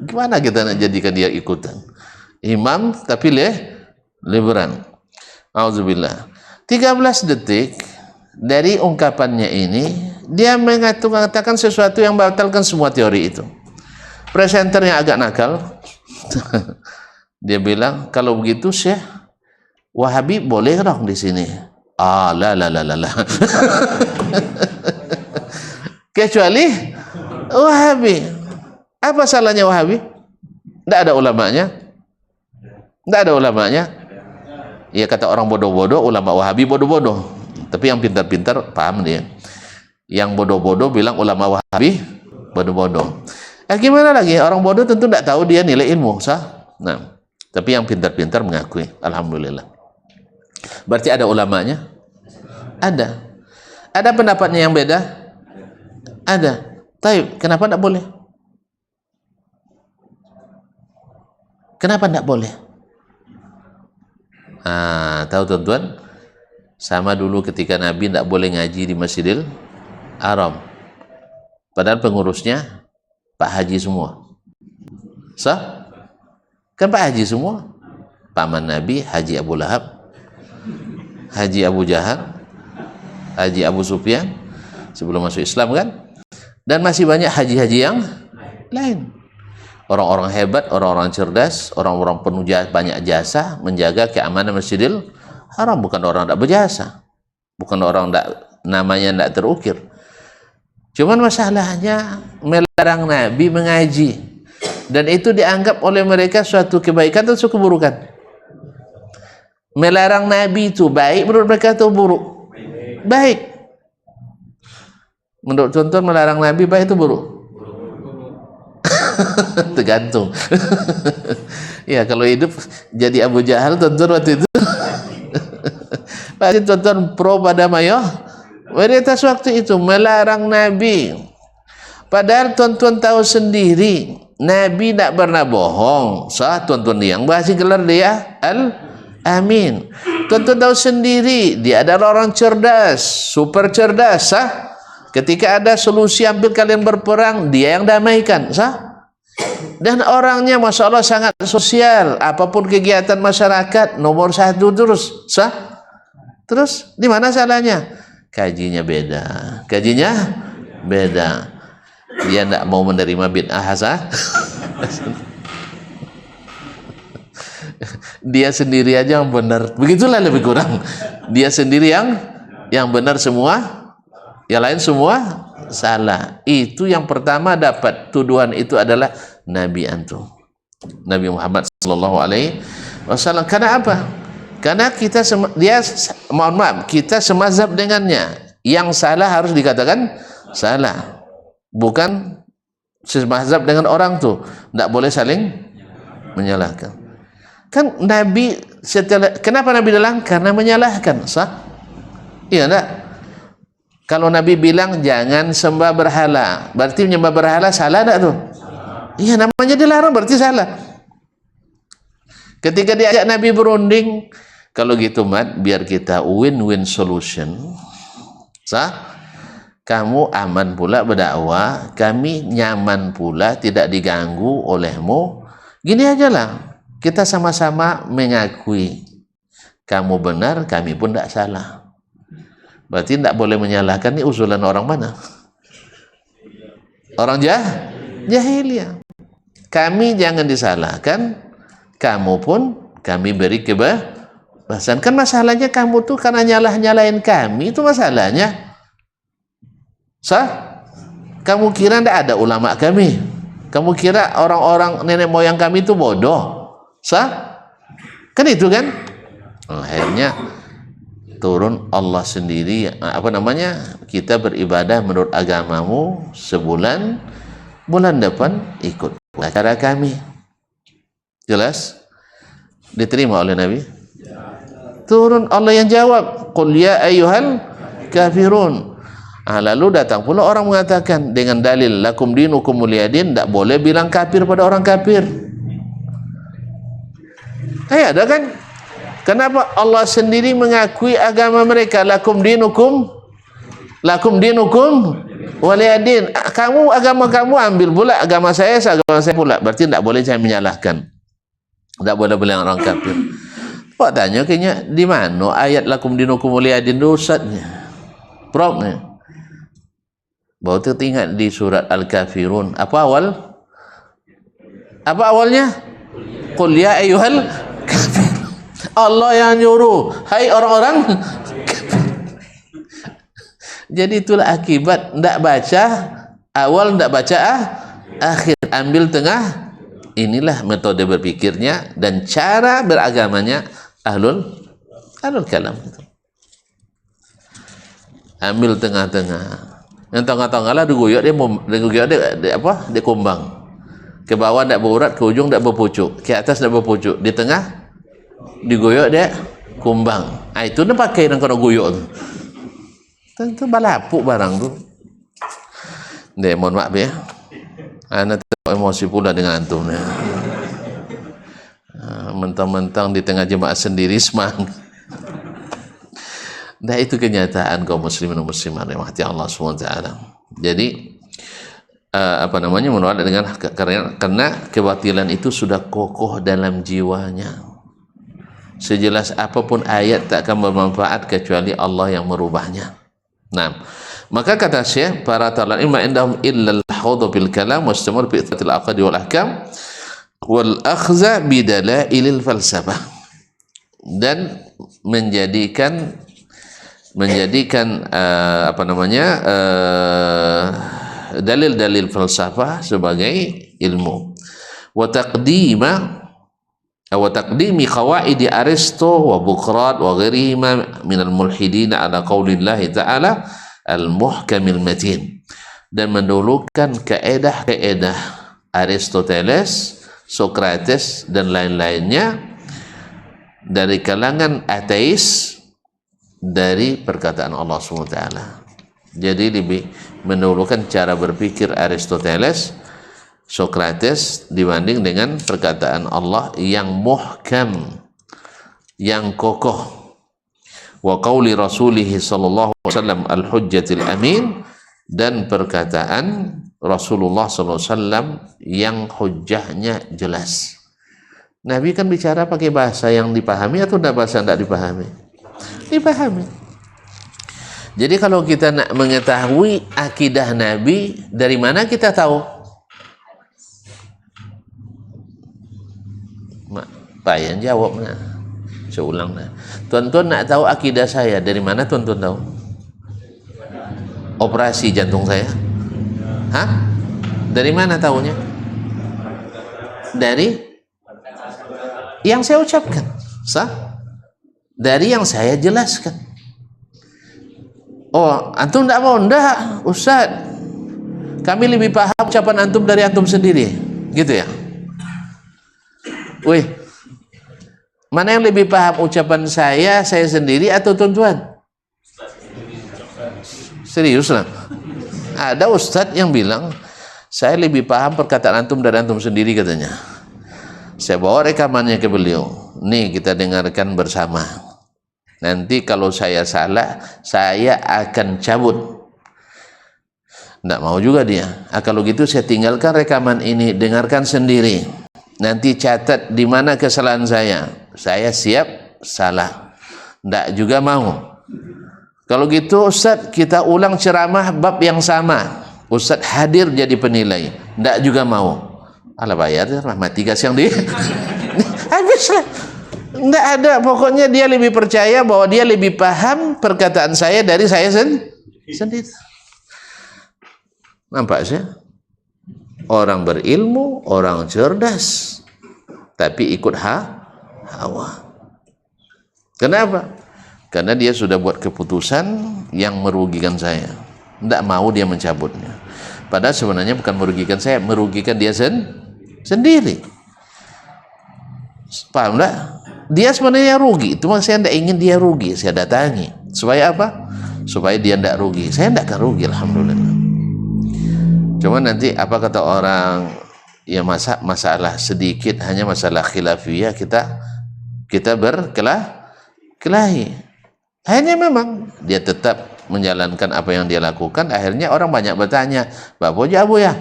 Gimana kita nak jadikan dia ikutan imam tapi liberal? Auzubillah. 13 detik dari ungkapannya ini, dia mengatakan sesuatu yang membatalkan semua teori itu. Presenter yang agak nakal, dia bilang, kalau begitu Syekh, Wahabi boleh dong di sini. La. kecuali Wahabi. Apa salahnya Wahabi? Tidak ada ulamanya. Tidak ada ulamanya. Ya kata orang bodoh-bodoh, ulama Wahabi bodoh-bodoh. Tapi yang pintar-pintar paham dia. Yang bodoh-bodoh bilang ulama Wahabi bodoh-bodoh. Gimana lagi? Orang bodoh tentu tidak tahu dia nilai ilmu, sah? Nah, tapi yang pintar-pintar mengakui. Alhamdulillah. Berarti ada ulamanya? Ada. Ada pendapatnya yang beda? Ada. Taib, kenapa tidak boleh? Kenapa tidak boleh? Tahu tuan-tuan? Sama dulu ketika Nabi tidak boleh ngaji di Masjidil Haram. Padahal pengurusnya Pak Haji semua. Sah? Kan Pak Haji semua. Paman Nabi, Haji Abu Lahab, Haji Abu Jahal, Haji Abu Sufyan sebelum masuk Islam kan? Dan masih banyak haji-haji yang lain. Orang-orang hebat, orang-orang cerdas, orang-orang penuh banyak jasa menjaga keamanan Masjidil Haram. Bukan orang tidak berjasa, bukan orang namanya tidak terukir. Cuman masalahnya melarang Nabi mengaji, dan itu dianggap oleh mereka suatu kebaikan atau suatu keburukan. Melarang Nabi itu baik menurut mereka atau buruk? Baik. Menurut contoh melarang Nabi baik itu buruk? Tergantung. Ya kalau hidup jadi Abu Jahal tonton waktu itu pasti tonton pro pada mayoritas waktu itu melarang Nabi. Padahal tuan-tuan tahu sendiri Nabi tak pernah bohong. Sah tuan-tuan yang bahasa gelar dia Al-Amin. Tuan-tuan tahu sendiri dia adalah orang cerdas, super cerdas. Sah? Ketika ada solusi hampir kalian berperang, dia yang damaikan. Sah? Dan orangnya Masya Allah sangat sosial. Apapun kegiatan masyarakat nomor 1 terus. Sah? Terus di mana salahnya? Kajinya beda. Kajinya beda. Dia tidak mau menerima bid'ah sah? Dia sendiri aja yang benar. Begitulah lebih kurang. Dia sendiri yang benar semua. Yang lain semua salah. Itu yang pertama dapat tuduhan itu adalah Nabi antum, Nabi Muhammad sallallahu alaihi wasallam. Karena apa? Karena kita kita semazhab dengannya. Yang salah harus dikatakan salah. Bukan semazhab dengan orang tuh. Tidak boleh saling menyalahkan. Kan Nabi kenapa Nabi bilang? Karena menyalahkan. Sah? Iya enggak? Kalau Nabi bilang jangan sembah berhala, berarti menyembah berhala salah enggak tuh? Iya, namanya dilarang berarti salah. Ketika diajak Nabi berunding, kalau gitu Mat, biar kita win-win solution. Sah? Kamu aman pula berdakwah, kami nyaman pula tidak diganggu olehmu. Gini aja lah, kita sama-sama mengakui kamu benar, kami pun tidak salah. Berarti tidak boleh menyalahkan. Ini usulan orang mana? Orang jahiliyah. Kami jangan disalahkan, kamu pun kami beri kebebasan. Kan masalahnya kamu tuh karena nyalahin kami, itu masalahnya. Sah? Kamu kira tidak ada ulama kami? Kamu kira orang-orang nenek moyang kami itu bodoh? Sah? Kan itu kan? Akhirnya turun Allah sendiri, kita beribadah menurut agamamu sebulan, bulan depan ikut acara kami. Jelas? Diterima oleh Nabi? Turun Allah yang jawab, qul ya ayyuhal kafirun. Lalu datang pula orang mengatakan dengan dalil lakum dinukum waliyadin, tidak boleh bilang kafir pada orang kafir. Ada kan? Kenapa Allah sendiri mengakui agama mereka? Lakum dinukum waliyadin. Kamu agama kamu ambil pula, agama saya pula. Berarti tidak boleh saya menyalahkan. Tidak boleh bilang orang kafir. Pak tanya kayaknya di mana ayat lakum dinukum waliyadin dosanya? Problem. Baru teringat di surat Al-Kafirun. Apa awalnya? Qul ya ayyuhal kafir. Allah yang nyuruh, hai orang-orang kafir. Jadi itulah akibat ndak baca awal, ndak baca akhir, ambil tengah. Inilah metode berpikirnya dan cara beragamanya ahlul kalam. Ambil tengah-tengah. Yang tengah-tengah lah diguyok dia apa? Dia kumbang. Ke bawah ndak berurat, ke ujung ndak berpucuk, ke atas ndak berpucuk, di tengah diguyok dia kumbang. Itu dia pakai dan kena guyok tu. Tentu balapuk barang tu. Deh, mohon maaf ya. Ana emosi pula dengan antum ya. Mentang-mentang di tengah jemaah sendiri semang. Nah, itu kenyataan kaum muslimin dan muslimat rahmati Allah SWT. Jadi menolak dengan karena kebatilan itu sudah kokoh dalam jiwanya. Sejelas apapun ayat tak akan bermanfaat kecuali Allah yang merubahnya. Nah, maka kata Syekh, para talal ilma indahum illa al-hawdhu bil kalam wastamur bi ithbatil aqdi wal ahkam wal akhza bi dalailil falsafah, dan menjadikan dalil-dalil falsafah sebagai ilmu, wa taqdimi qawaidi Aristo wa Buqrat wa ghairihima minal mulhidin ala qaulillahi ta'ala al-muhkamil matin, dan mendahulukan kaedah-kaedah Aristoteles, Socrates dan lain-lainnya dari kalangan ateis dari perkataan Allah SWT. Jadi lebih mendahulukan cara berpikir Aristoteles, Socrates dibanding dengan perkataan Allah yang muhkam, yang kokoh. Wa qauli rasulih sallallahu alaihi wasallam al-hujjatil amin, dan perkataan Rasulullah sallallahu alaihi wasallam yang hujjahnya jelas. Nabi kan bicara pakai bahasa yang dipahami atau bahasa tidak dipahami? Dipahami. Jadi kalau kita nak mengetahui akidah Nabi, dari mana kita tahu? Pak yang jawab nah. Saya ulang nah. Tuan-tuan nak tahu akidah saya, dari mana tuan-tuan tahu? Operasi jantung saya. Hah? Dari mana tahunya? Dari yang saya ucapkan. Sah? Dari yang saya jelaskan. Oh, antum tidak mau? Tidak, Ustaz. Kami lebih paham ucapan antum dari antum sendiri. Gitu ya? Wih, mana yang lebih paham ucapan saya sendiri atau tuan-tuan? Serius lah. Ada Ustaz yang bilang, saya lebih paham perkataan antum dari antum sendiri katanya. Saya bawa rekamannya ke beliau. Nih kita dengarkan bersama. Nanti kalau saya salah, saya akan cabut. Tidak mau juga dia. Kalau gitu saya tinggalkan rekaman ini, dengarkan sendiri. Nanti catat di mana kesalahan saya. Saya siap salah. Tidak juga mau. Kalau gitu Ustaz, kita ulang ceramah bab yang sama. Ustaz hadir jadi penilai. Tidak juga mau. Alah bayar, mati gas yang di. Habislah. Tidak ada, pokoknya dia lebih percaya bahwa dia lebih paham perkataan saya dari saya sendiri. Nampak sih? Orang berilmu, orang cerdas, tapi ikut hawa. Kenapa? Karena dia sudah buat keputusan yang merugikan saya. Tidak mau dia mencabutnya. Padahal sebenarnya bukan merugikan saya, merugikan dia sendiri. Paham tak? Dia sebenarnya rugi. Itu maksud saya tidak ingin dia rugi. Saya datangi. Supaya apa? Supaya dia tidak rugi. Saya tidak akan rugi, alhamdulillah. Cuma nanti apa kata orang, ya masalah sedikit, hanya masalah khilafiyah, kita berkelahi. Akhirnya memang dia tetap menjalankan apa yang dia lakukan. Akhirnya orang banyak bertanya, Bapak Abu ya?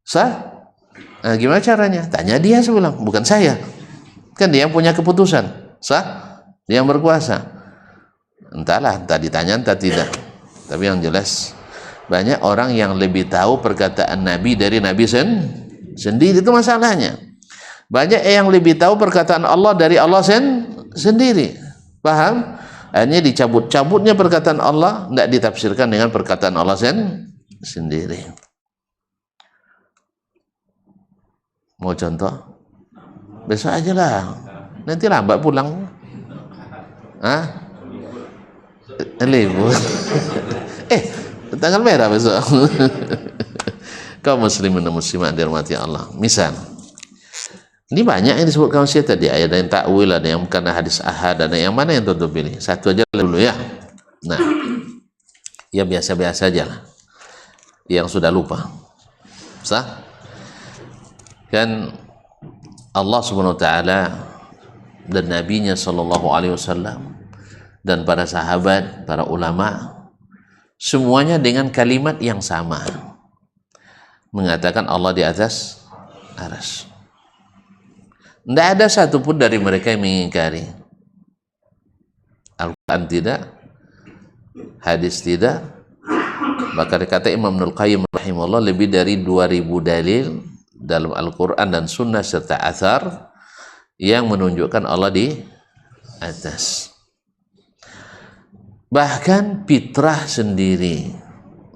Sah? Nah, gimana caranya? Tanya dia sebilang, bukan saya. Kan dia yang punya keputusan. Sah? Dia yang berkuasa. Entah ditanya entah tidak. Tapi yang jelas, banyak orang yang lebih tahu perkataan Nabi dari Nabi sendiri. Itu masalahnya. Banyak yang lebih tahu perkataan Allah dari Allah sendiri. Paham? Hanya dicabut-cabutnya perkataan Allah, tidak ditafsirkan dengan perkataan Allah sendiri. Mau contoh? Besok aja lah, nanti lambat pulang. Libur. Tanggal merah besok. Kaum muslimin dan muslimat dirahmati Allah. Misal, ini banyak yang disebutkan Syekh tadi, ada yang takwil, ada yang karena hadis ahad, ada yang mana yang tuan pilih? Satu aja dulu ya. Nah, ya biasa-biasa aja lah. Yang sudah lupa. Sah? Kan Allah Subhanahu wa taala dan nabinya sallallahu alaihi wasallam dan para sahabat, para ulama semuanya dengan kalimat yang sama. Mengatakan Allah di atas arsy. Tidak ada satupun dari mereka yang mengingkari. Al-Quran tidak, hadis tidak. Bahkan kata Imam Ibnul Qayyim rahimahullah, lebih dari 2000 dalil dalam Al-Quran dan Sunnah serta athar yang menunjukkan Allah di atas. Bahkan fitrah sendiri,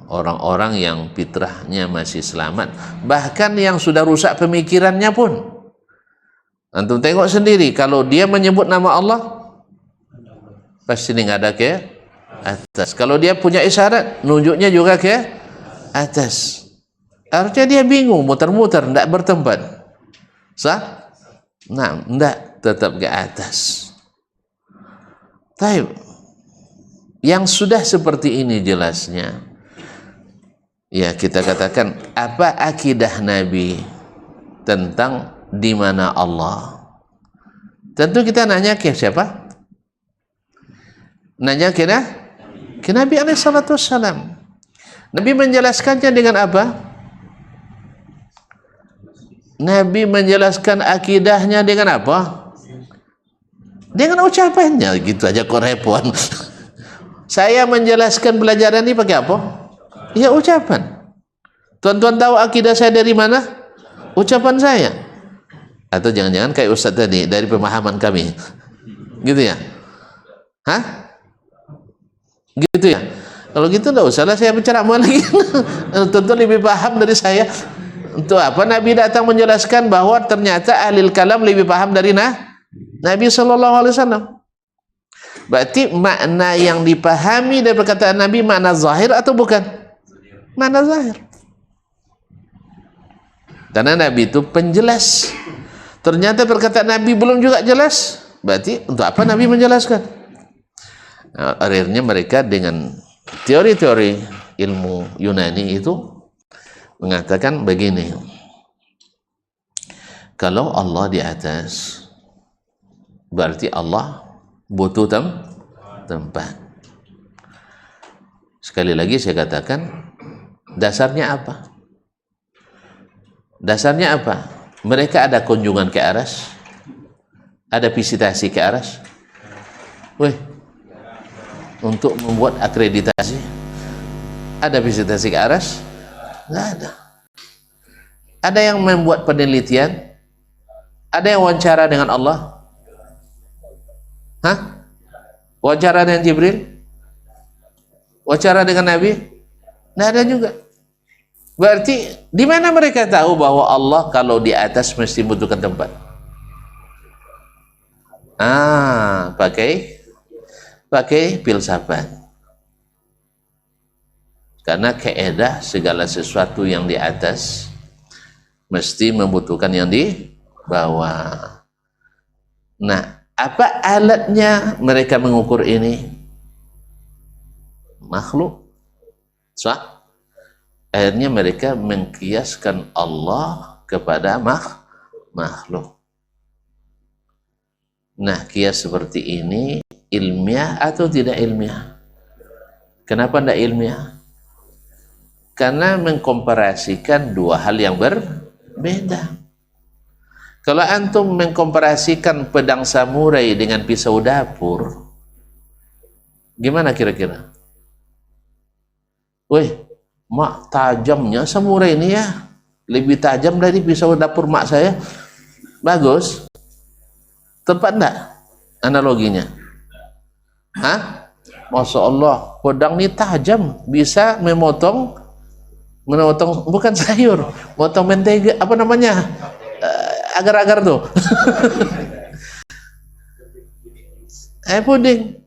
orang-orang yang fitrahnya masih selamat, bahkan yang sudah rusak pemikirannya pun, antum tengok sendiri, kalau dia menyebut nama Allah pasti ada ke atas. Kalau dia punya isyarat, nunjuknya juga ke atas. Artinya dia bingung, muter-muter, tidak bertempat. Sah? Nah, tidak, tetap ke atas. Taib. Yang sudah seperti ini jelasnya, ya kita katakan, apa akidah Nabi tentang di mana Allah? Tentu kita nanya ke siapa? Nanya ke Nabi alaihi salatu wassalam. Nabi menjelaskannya dengan apa? Nabi menjelaskan akidahnya dengan apa? Dengan ucapannya. Gitu aja kok repot. Saya menjelaskan pelajaran ini pakai apa? Ya ucapan. Tuan-tuan tahu akidah saya dari mana? Ucapan saya. Atau jangan-jangan kayak Ustaz tadi, dari pemahaman kami. Gitu ya? Hah? Gitu ya? Kalau gitu enggak usahlah saya berceramah lagi. Tuan-tuan lebih paham dari saya. Untuk apa Nabi datang menjelaskan bahwa ternyata ahlul kalam lebih paham dari Nabi sallallahu alaihi wasallam. Berarti makna yang dipahami dari perkataan Nabi makna zahir atau bukan? Makna zahir. Karena Nabi itu penjelas. Ternyata perkataan Nabi belum juga jelas. Berarti untuk apa Nabi menjelaskan? Nah, akhirnya mereka dengan teori-teori ilmu Yunani itu mengatakan begini. Kalau Allah di atas, berarti Allah butuh tempat. Sekali lagi saya katakan, dasarnya apa? Dasarnya apa? Mereka ada kunjungan ke arsy, ada visitasi ke arsy. Untuk membuat akreditasi, ada visitasi ke arsy? Nggak ada. Ada yang membuat penelitian? Ada yang wawancara dengan Allah? Hah? Wawancara dengan Jibril? Wawancara dengan Nabi? Nggak ada juga. Berarti di mana mereka tahu bahwa Allah kalau di atas mesti butuhkan tempat? Pakai filsafat. Karena kaidah segala sesuatu yang di atas mesti membutuhkan yang di bawah. Nah, apa alatnya mereka mengukur ini? Makhluk. Sah? Akhirnya mereka mengkiaskan Allah kepada makhluk. Nah, kias seperti ini ilmiah atau tidak ilmiah? Kenapa tidak ilmiah? Karena mengkomparasikan dua hal yang berbeda. Kalau antum mengkomparasikan pedang samurai dengan pisau dapur, gimana kira-kira? Mak, tajamnya samurai ini ya, lebih tajam dari pisau dapur mak saya. Bagus. Tepat enggak analoginya? Hah? Masya Allah, pedang ini tajam, bisa memotong bukan sayur, motong mentega, apa namanya, agar-agar tuh. Puding.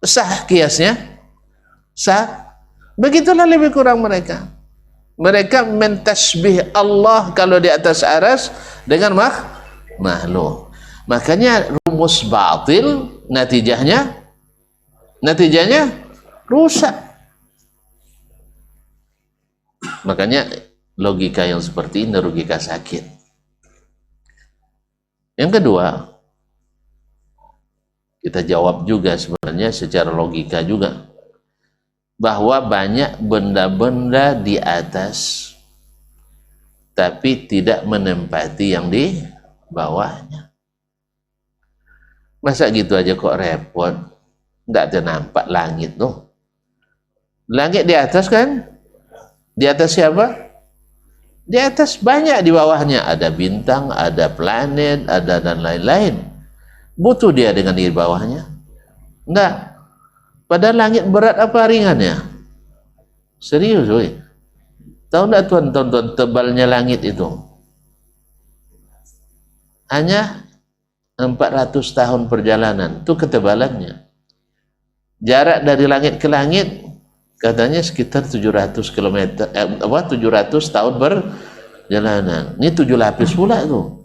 Sah kiasnya? Sah. Begitulah lebih kurang mereka. Mereka mentasbih Allah kalau di atas aras dengan makhluk. Makanya rumus batil natijahnya rusak. Makanya logika yang seperti ini logika sakit. Yang kedua, kita jawab juga sebenarnya secara logika juga, bahwa banyak benda-benda di atas tapi tidak menempati yang di bawahnya. Masa gitu aja kok repot? Nggak ada nampak langit tuh. Langit di atas kan? Di atas siapa? Di atas banyak, di bawahnya ada bintang, ada planet, ada dan lain-lain. Butuh dia dengan di bawahnya? Enggak. Padahal langit berat apa ringannya? Serius, woy. Tahu enggak tuan tebalnya langit itu? Hanya 400 tahun perjalanan, itu ketebalannya. Jarak dari langit ke langit katanya sekitar 700 km, 700 tahun perjalanan. Ini 7 lapis pula itu.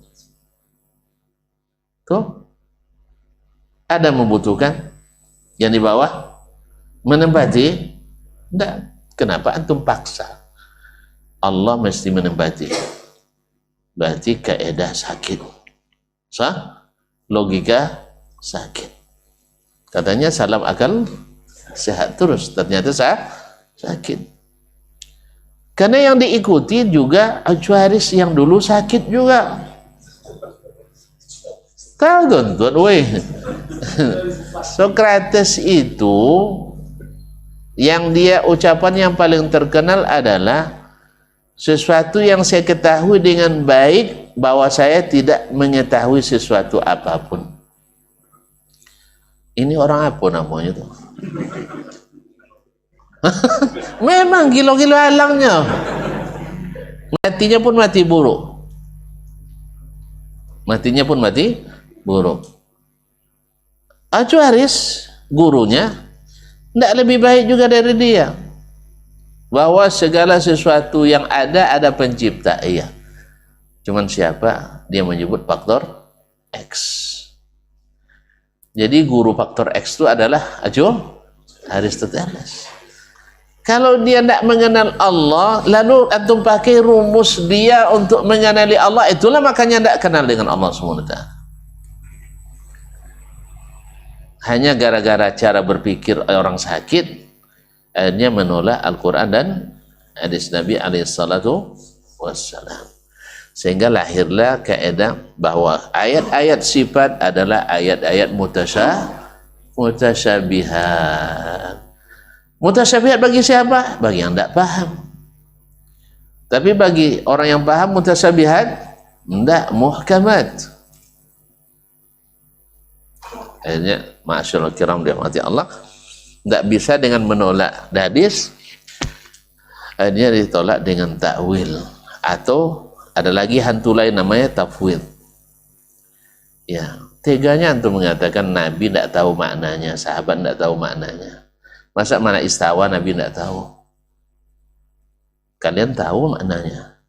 Tuh. Ada membutuhkan yang di bawah menempati? Enggak. Kenapa antum paksa? Allah mesti menempati. Berarti kaidah sakit. Sah? Logika sakit. Katanya salam akal sehat terus, ternyata sakit. Karena yang diikuti juga Acuaris yang dulu sakit juga. Tahu tuan, weh. Sokrates itu yang dia ucapan yang paling terkenal adalah sesuatu yang saya ketahui dengan baik bahwa saya tidak mengetahui sesuatu apapun. Ini orang apa namanya tuh? Memang gilo-gilo halangnya. Matinya pun mati buruk. Matinya pun mati buruk. Acuaris, gurunya, tidak lebih baik juga dari dia. Bahwa segala sesuatu yang ada pencipta, iya. Cuman siapa? Dia menyebut faktor X. Jadi guru faktor X itu adalah Aristoteles. Kalau dia tidak mengenal Allah, lalu antum pakai rumus dia untuk mengenali Allah, itulah makanya tidak kenal dengan Allah SWT. Hanya gara-gara cara berpikir orang sakit, akhirnya menolak Al-Quran dan hadis Nabi alaihissalatu wassalam. Sehingga lahirlah kaidah bahwa ayat-ayat sifat adalah ayat-ayat mutasyabihat. Mutasyabihat bagi siapa? Bagi yang tidak paham. Tapi bagi orang yang paham mutasyabihat, tidak, muhkamat. Akhirnya, ma'asyarul kiram dirahmati Allah, tidak bisa dengan menolak hadis, akhirnya ditolak dengan takwil, atau ada lagi hantu lain namanya tafwid. Ya, teganya antum mengatakan Nabi tidak tahu maknanya, sahabat tidak tahu maknanya. Masa mana istawa Nabi tidak tahu? Kalian tahu maknanya.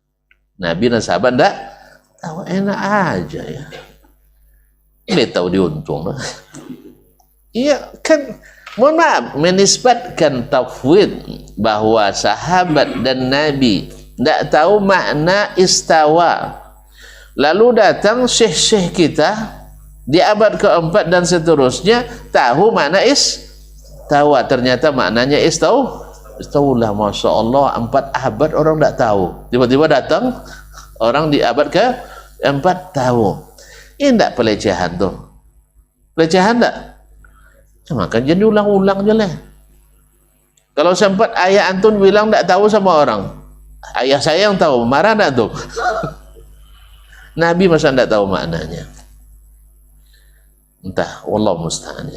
Nabi dan sahabat tidak tahu, enak aja ya. Ini tahu diuntung. Iya kan, mohon maaf, menisbatkan tafwid bahwa sahabat dan Nabi tidak tahu makna istawa, lalu datang syekh-syekh kita di abad keempat dan seterusnya tahu makna istawa, ternyata maknanya istaulah. Masya Allah, 4 abad orang tidak tahu, tiba-tiba datang orang di abad keempat tahu. Ini tidak pelecehan tuh? Pelecehan tidak? Cuma kan jadi ulang-ulang je lah. Kalau sempat ayah antun bilang tidak tahu sama orang, ayah saya yang tahu, marah enggak tuh? Nabi masa enggak tahu maknanya? Entah, wallah musta'an,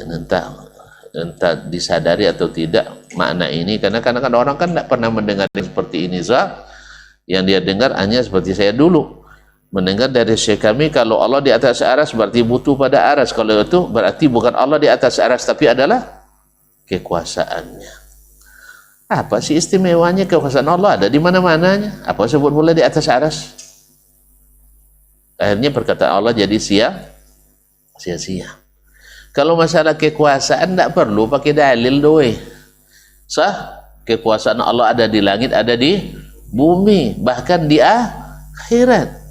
entah disadari atau tidak makna ini, karena kadang-kadang orang kan tidak pernah mendengar seperti ini. Yang dia dengar hanya seperti saya dulu mendengar dari syekh kami, kalau Allah di atas aras berarti butuh pada aras, kalau itu berarti bukan Allah di atas aras tapi adalah kekuasaannya. Apa sih istimewanya kekuasaan Allah? Ada di mana-mananya. Apa sebut boleh di atas aras? Akhirnya perkataan Allah jadi sia-sia. Kalau masalah kekuasaan tidak perlu pakai dalil doy. Kekuasaan Allah ada di langit, ada di bumi, bahkan di akhirat.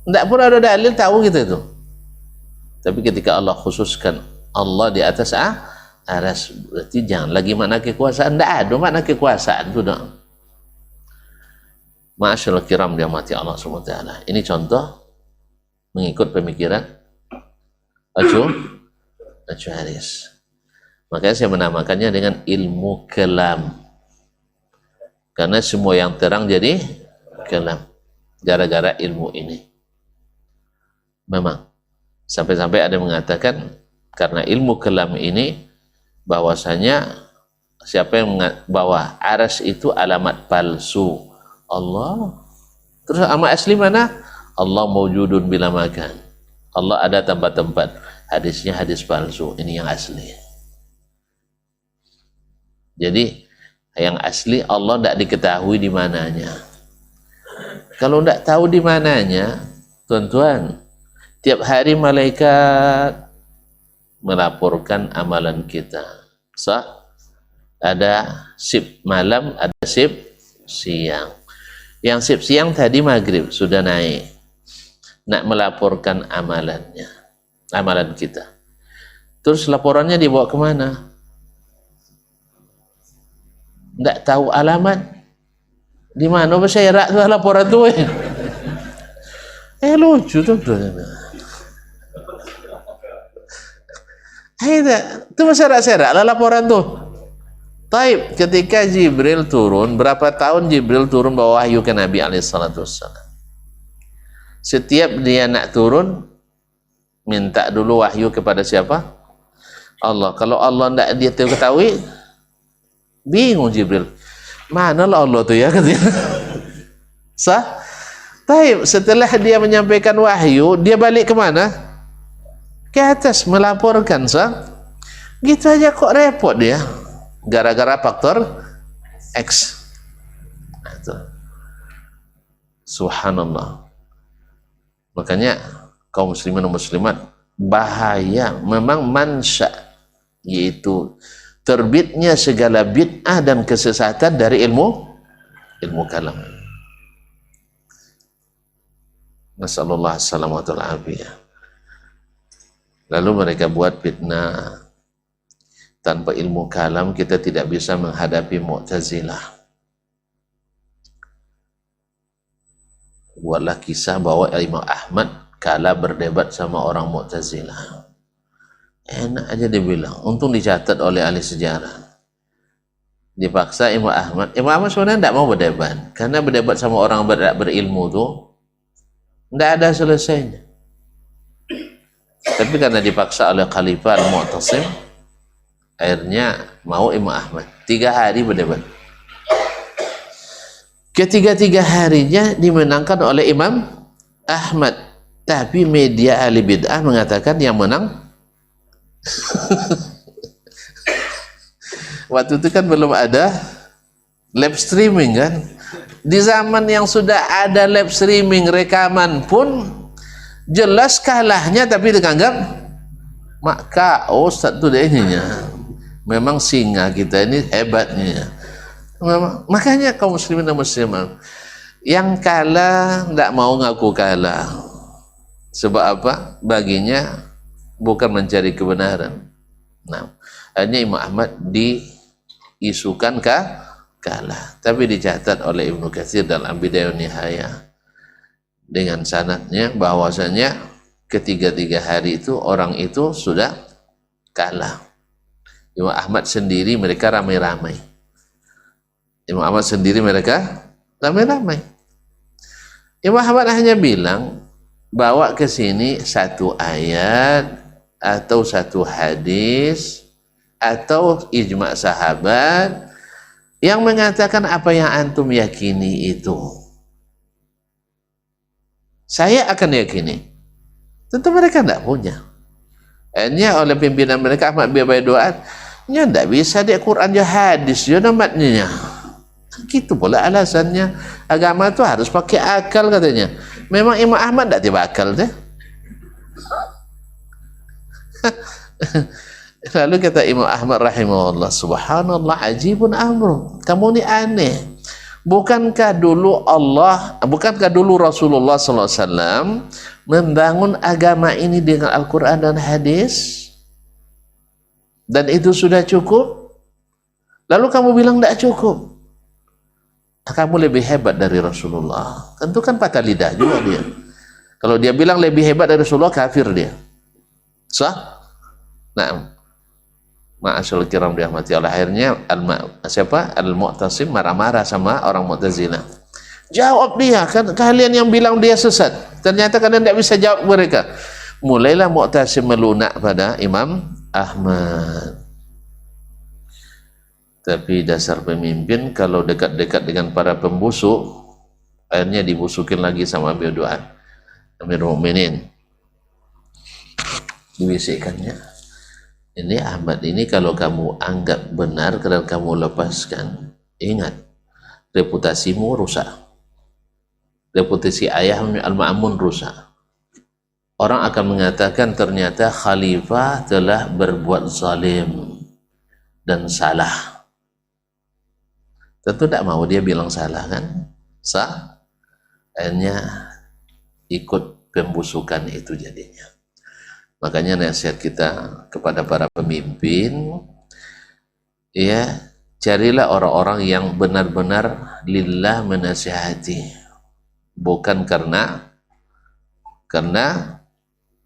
Tidak perlu ada dalil, tahu gitu itu. Tapi ketika Allah khususkan Allah di atas aras, berarti jangan lagi makna kekuasaan. Tidak ada makna kekuasaan itu dong. Ma'asyarul kiram dirahmati Allah SWT. Ini contoh mengikut pemikiran Asy'aris. Makanya saya menamakannya dengan ilmu kalam, karena semua yang terang jadi kalam gara-gara ilmu ini. Memang sampai-sampai ada yang mengatakan karena ilmu kalam ini bahwasanya siapa yang bahwa aras itu alamat palsu Allah, terus alamat asli mana? Allah mawjudun bila makan, Allah ada tempat-tempat. Hadisnya hadis palsu, ini yang asli. Jadi yang asli Allah tidak diketahui di mananya. Kalau tidak tahu di mananya, tuan-tuan, tiap hari malaikat melaporkan amalan kita. Ada shift malam, ada shift siang. Yang shift siang tadi maghrib sudah naik, nak melaporkan amalannya, amalan kita. Terus laporannya dibawa kemana? Tidak tahu alamat. Di mana bersyarat tuh laporan tuh? Lucu tuh. Itu bersyarat-syarat lah laporan tuh. Taib, ketika Jibril turun, berapa tahun Jibril turun bawa wahyu ke Nabi SAW. Setiap dia nak turun, minta dulu wahyu kepada siapa? Allah. Kalau Allah tidak dia ketahui, bingung Jibril. Mana lah Allah tuh ya katanya. Taib, setelah dia menyampaikan wahyu, dia balik kemana? Ke atas melaporkan. Gitu aja kok repot dia. Gara-gara faktor X. Subhanallah. Makanya kaum muslimin dan muslimat, bahaya memang mansya, yaitu terbitnya segala bid'ah dan kesesatan dari ilmu kalam. Nasallallahu alaihi wasallam. Lalu mereka buat fitnah. Tanpa ilmu kalam kita tidak bisa menghadapi Mu'tazilah. Buatlah kisah bahwa Imam Ahmad kala berdebat sama orang Mu'tazilah. Enak aja dia bilang, untung dicatat oleh ahli sejarah. Dipaksa Imam Ahmad sebenarnya tidak mau berdebat, karena berdebat sama orang berilmu tuh tidak ada selesainya. Tapi karena dipaksa oleh Khalifah Al-Mu'tasim, akhirnya mau Imam Ahmad 3 hari berdebat. Ketiga-tiga harinya dimenangkan oleh Imam Ahmad, tapi media ahli bid'ah mengatakan yang menang. Waktu itu kan belum ada live streaming kan. Di zaman yang sudah ada live streaming, rekaman pun jelas kalahnya, tapi dianggap maka Ustaz itu deh ininya. Memang singa kita ini hebatnya. Memang, makanya kaum muslimin dan muslimat yang kalah tidak mau ngaku kalah. Sebab apa? Baginya bukan mencari kebenaran. Nah, hanya Imam Ahmad diisukan kalah, tapi dicatat oleh Ibnu Katsir dalam Bidayah wan Nihayah dengan sanadnya bahwasanya ketiga-tiga hari itu orang itu sudah kalah. Imam Ahmad sendiri mereka ramai-ramai. Imam Ahmad sendiri mereka ramai-ramai. Imam Ahmad hanya bilang bawa ke sini satu ayat atau satu hadis atau ijma' sahabat yang mengatakan apa yang antum yakini itu saya akan yakini. Tentu mereka tidak punya. Hanya oleh pimpinan mereka Ahmad bin Baidoat, nya tidak bisa dia Quran dia hadis dia namatnya. Gitu pula alasannya. Agama itu harus pakai akal katanya. Memang Imam Ahmad tidak tiba akal deh. Lalu kata Imam Ahmad rahimahullah, subhanallah ajibun amru. Kamu ni aneh. Bukankah dulu Rasulullah SAW membangun agama ini dengan Al-Quran dan hadis? Dan itu sudah cukup? Lalu kamu bilang tidak cukup. Kamu lebih hebat dari Rasulullah. Tentu kan patah lidah juga dia. Kalau dia bilang lebih hebat dari Rasulullah, kafir dia. Sah? Nah, ma'asyul kiram dirahmati Allah. Akhirnya Al-Mu'tasim marah-marah sama orang Mu'tazilah. Jawab dia, kan kalian yang bilang dia sesat. Ternyata kalian tidak bisa jawab mereka. Mulailah Mu'tasim melunak pada Imam Ahmad. Tapi dasar pemimpin kalau dekat-dekat dengan para pembusuk, akhirnya dibusukin lagi sama Amirul Mukminin. Dibisikkannya, ini Ahmad ini kalau kamu anggap benar dan kamu lepaskan, ingat reputasimu rusak, reputasi ayahmu Al-Ma'mun rusak. Orang akan mengatakan ternyata khalifah telah berbuat zalim dan salah. Tentu tidak mau dia bilang salah kan? Sah? Akhirnya ikut pembusukan itu jadinya. Makanya nasihat kita kepada para pemimpin, ya, carilah orang-orang yang benar-benar lillah menasihati, bukan karena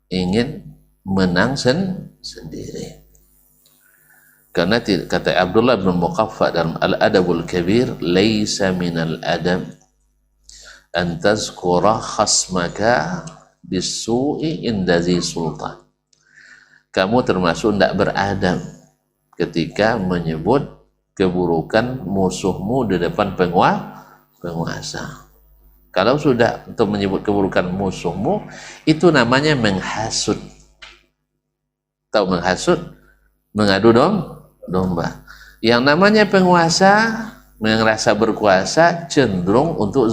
ingin menang sendiri. Karena kata Abdullah bin Muqaffa dalam Al-Adabul Kabir, laisa minal adab an tazkura khasmaka bisu'i inda zi sultan. Kamu termasuk tidak beradab ketika menyebut keburukan musuhmu di depan penguasa. Kalau sudah untuk menyebut keburukan musuhmu, itu namanya menghasut. Tahu menghasut? Mengadu domba. Yang namanya penguasa, merasa berkuasa, cenderung untuk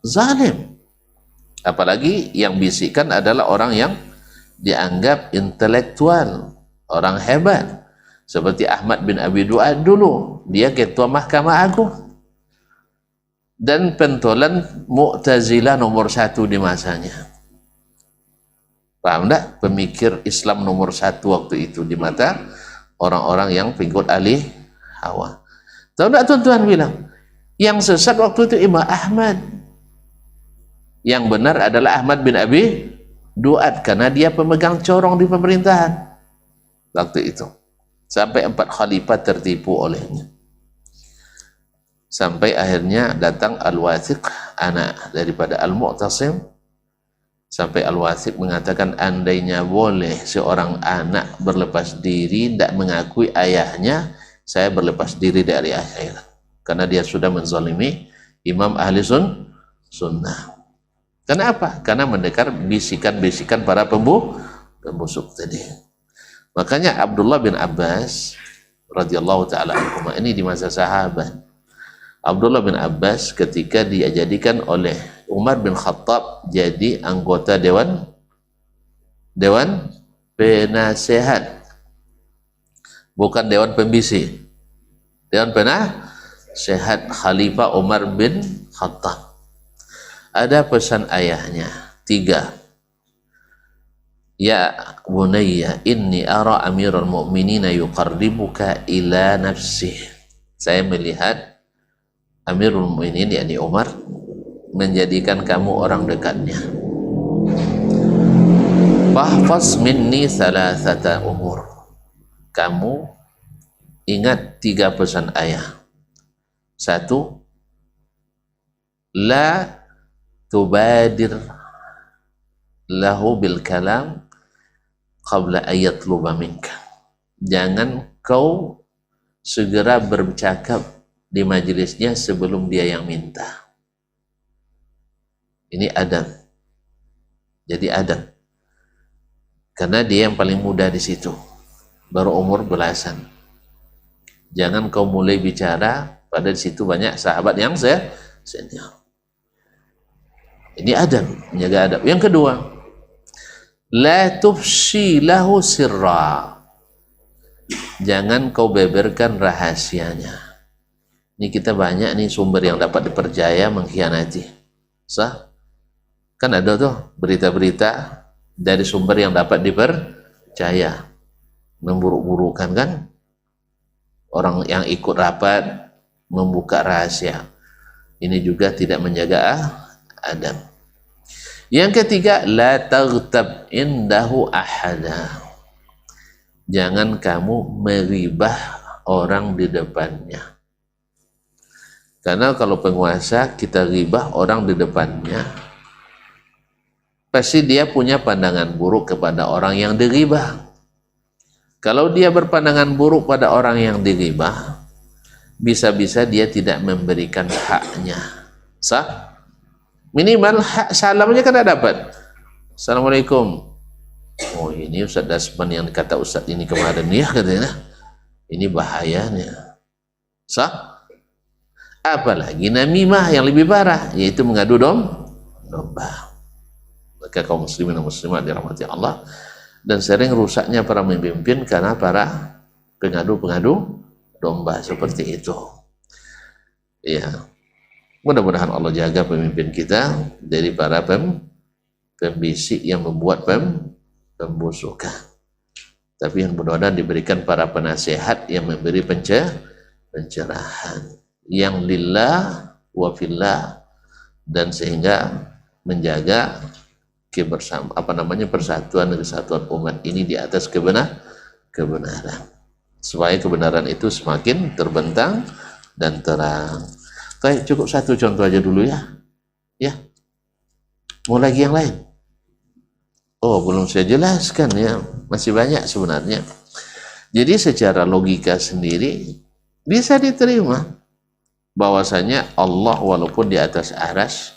zalim. Apalagi yang bisikan adalah orang yang dianggap intelektual, orang hebat, seperti Ahmad bin Abi Du'ad dulu. Dia ketua Mahkamah Agung dan pentolan Mu'tazilah nomor 1 di masanya. Paham tak? Pemikir Islam nomor 1 waktu itu di mata orang-orang yang pengikut alih hawa. Tahu tak tuan-tuan bilang, yang sesat waktu itu Imam Ahmad, yang benar adalah Ahmad bin Abi Du'ad, karena dia pemegang corong di pemerintahan waktu itu. Sampai 4 khalifah tertipu olehnya. Sampai akhirnya datang Al-Wathiq, anak daripada Al-Mu'tasim. Sampai Al-Wathiq mengatakan, andainya boleh seorang anak berlepas diri, tidak mengakui ayahnya, saya berlepas diri dari ayah. Karena dia sudah menzalimi Imam Ahli Sunnah. Kenapa? Karena mendengar bisikan-bisikan para pembusuk tadi. Makanya Abdullah bin Abbas radhiyallahu taala anhu, ini di masa sahabat. Abdullah bin Abbas ketika dia jadikan oleh Umar bin Khattab jadi anggota dewan penasehat, bukan dewan pembisik, dewan penasehat Khalifah Umar bin Khattab. Ada pesan ayahnya 3. Ya bunayya inni ara amirul mu'minina yuqarribuka ila nafsih. Saya melihat Amirul Mu'minin yakni Umar menjadikan kamu orang dekatnya. Fahfaz minni thalathata umur. Kamu ingat 3 pesan ayah. 1, la tubadir lahu bil kalam qabla ayatluba minka. Jangan kau segera bercakap di majelisnya sebelum dia yang minta. Ini adab. Jadi adab. Karena dia yang paling muda di situ. Baru umur belasan. Jangan kau mulai bicara, pada di situ banyak sahabat yang senior. Ini adab, menjaga adab. Yang kedua, la tufshi lahu sirra. Jangan kau beberkan rahasianya. Ini kita banyak nih sumber yang dapat dipercaya mengkhianati. Sah? Kan ada tuh berita-berita dari sumber yang dapat dipercaya. Memburuk-burukan kan? Orang yang ikut rapat membuka rahasia. Ini juga tidak menjaga adab. Yang ketiga, la taghtab indahu ahada. Jangan kamu meribah orang di depannya. Karena kalau penguasa kita ribah orang di depannya, pasti dia punya pandangan buruk kepada orang yang diribah. Kalau dia berpandangan buruk pada orang yang diribah, bisa-bisa dia tidak memberikan haknya. Sah? Minimal hak salamnya kan tidak dapat. Assalamualaikum. Oh, ini Ustaz Dasman yang dikata Ustaz ini kemarin ya katanya. Ini bahayanya. Sah? Apalagi namimah yang lebih parah, yaitu mengadu domba. Maka kaum muslimin dan muslimat dirahmati Allah, dan sering rusaknya para pemimpin karena para pengadu domba seperti itu. Ya. Mudah-mudahan Allah jaga pemimpin kita dari para pembisik yang membuat pembusukan. Tapi yang mudah-mudahan diberikan para penasehat yang memberi pencerahan yang lillah wa fillah, dan sehingga menjaga persatuan dan kesatuan umat ini di atas kebenaran, supaya kebenaran itu semakin terbentang dan terang. Baik, cukup satu contoh aja dulu ya. Mau lagi yang lain? Oh, belum saya jelaskan ya, masih banyak sebenarnya. Jadi secara logika sendiri bisa diterima bahwasanya Allah walaupun di atas arsy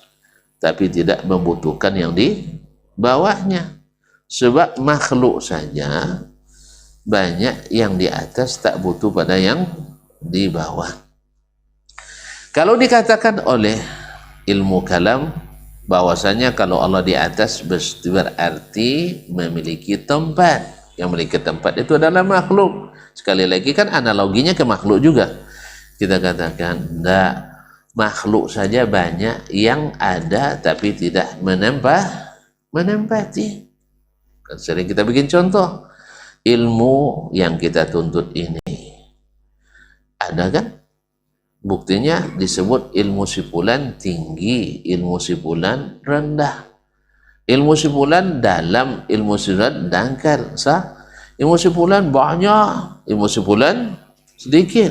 tapi tidak membutuhkan yang di bawahnya. Sebab makhluk saja banyak yang di atas tak butuh pada yang di bawah. Kalau dikatakan oleh ilmu kalam bahwasanya kalau Allah di atas berarti memiliki tempat. Yang memiliki tempat itu adalah makhluk. Sekali lagi kan analoginya ke makhluk juga. Kita katakan enggak, makhluk saja banyak yang ada tapi tidak menempati. Kan sering kita bikin contoh. Ilmu yang kita tuntut ini ada kan? Buktinya disebut ilmu si fulan tinggi, ilmu si fulan rendah. Ilmu si fulan dalam, ilmu si fulan dangkal. Sah? Ilmu si fulan banyak, ilmu si fulan sedikit.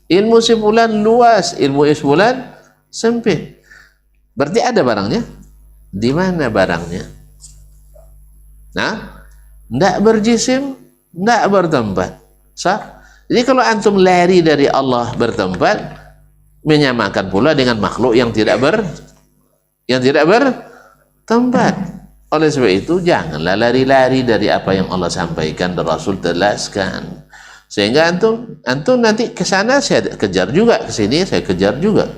Ilmu si fulan luas, ilmu si fulan sempit. Berarti ada barangnya. Di mana barangnya? Nah, tidak berjisim, tidak bertempat. Sah? Jadi kalau antum lari dari Allah bertempat, menyamakan pula dengan makhluk yang tidak bertempat. Oleh sebab itu janganlah lari-lari dari apa yang Allah sampaikan dan Rasul jelaskan. Sehingga antum nanti ke sana saya kejar juga, ke sini saya kejar juga.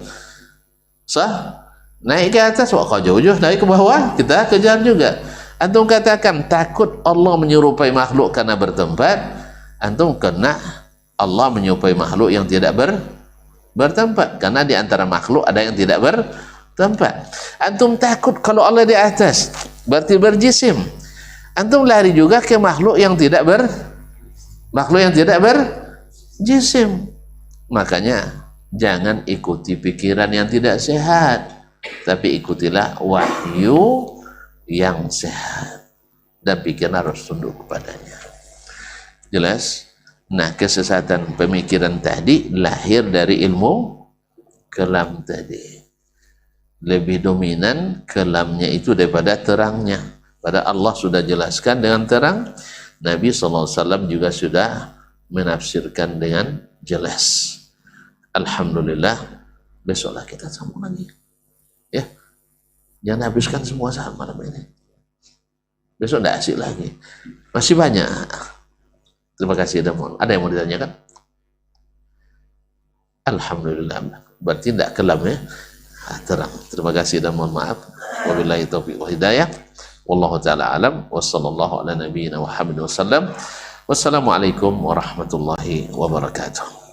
Sah? Naik ke atas, wah jauh-jauh, naik ke bawah, kita kejar juga. Antum katakan takut Allah menyerupai makhluk karena bertempat, antum kena Allah menyerupai makhluk yang tidak bertempat, karena di antara makhluk ada yang tidak bertempat. Antum takut kalau Allah di atas, berarti berjisim. Antum lari juga ke makhluk yang tidak berjisim. Makanya jangan ikuti pikiran yang tidak sehat, tapi ikutilah wahyu yang sehat dan pikiran harus tunduk kepadanya. Jelas? Nah, kesesatan pemikiran tadi lahir dari ilmu kelam tadi. Lebih dominan kelamnya itu daripada terangnya. Padahal Allah sudah jelaskan dengan terang, Nabi SAW juga sudah menafsirkan dengan jelas. Alhamdulillah, besoklah kita sambung lagi. Ya, jangan habiskan semua saat malam ini. Besok tidak asik lagi. Masih banyak. Terima kasih. Ada yang mau ditanyakan? Alhamdulillah. Berarti tidak kelam ya. Terang. Terima kasih dan mohon maaf. Wabillahi taufiq wa hidayah. Wallahu ta'ala alam. Wassallallahu ala nabiyyina Muhammad wasallam. Wassalamualaikum warahmatullahi wabarakatuh.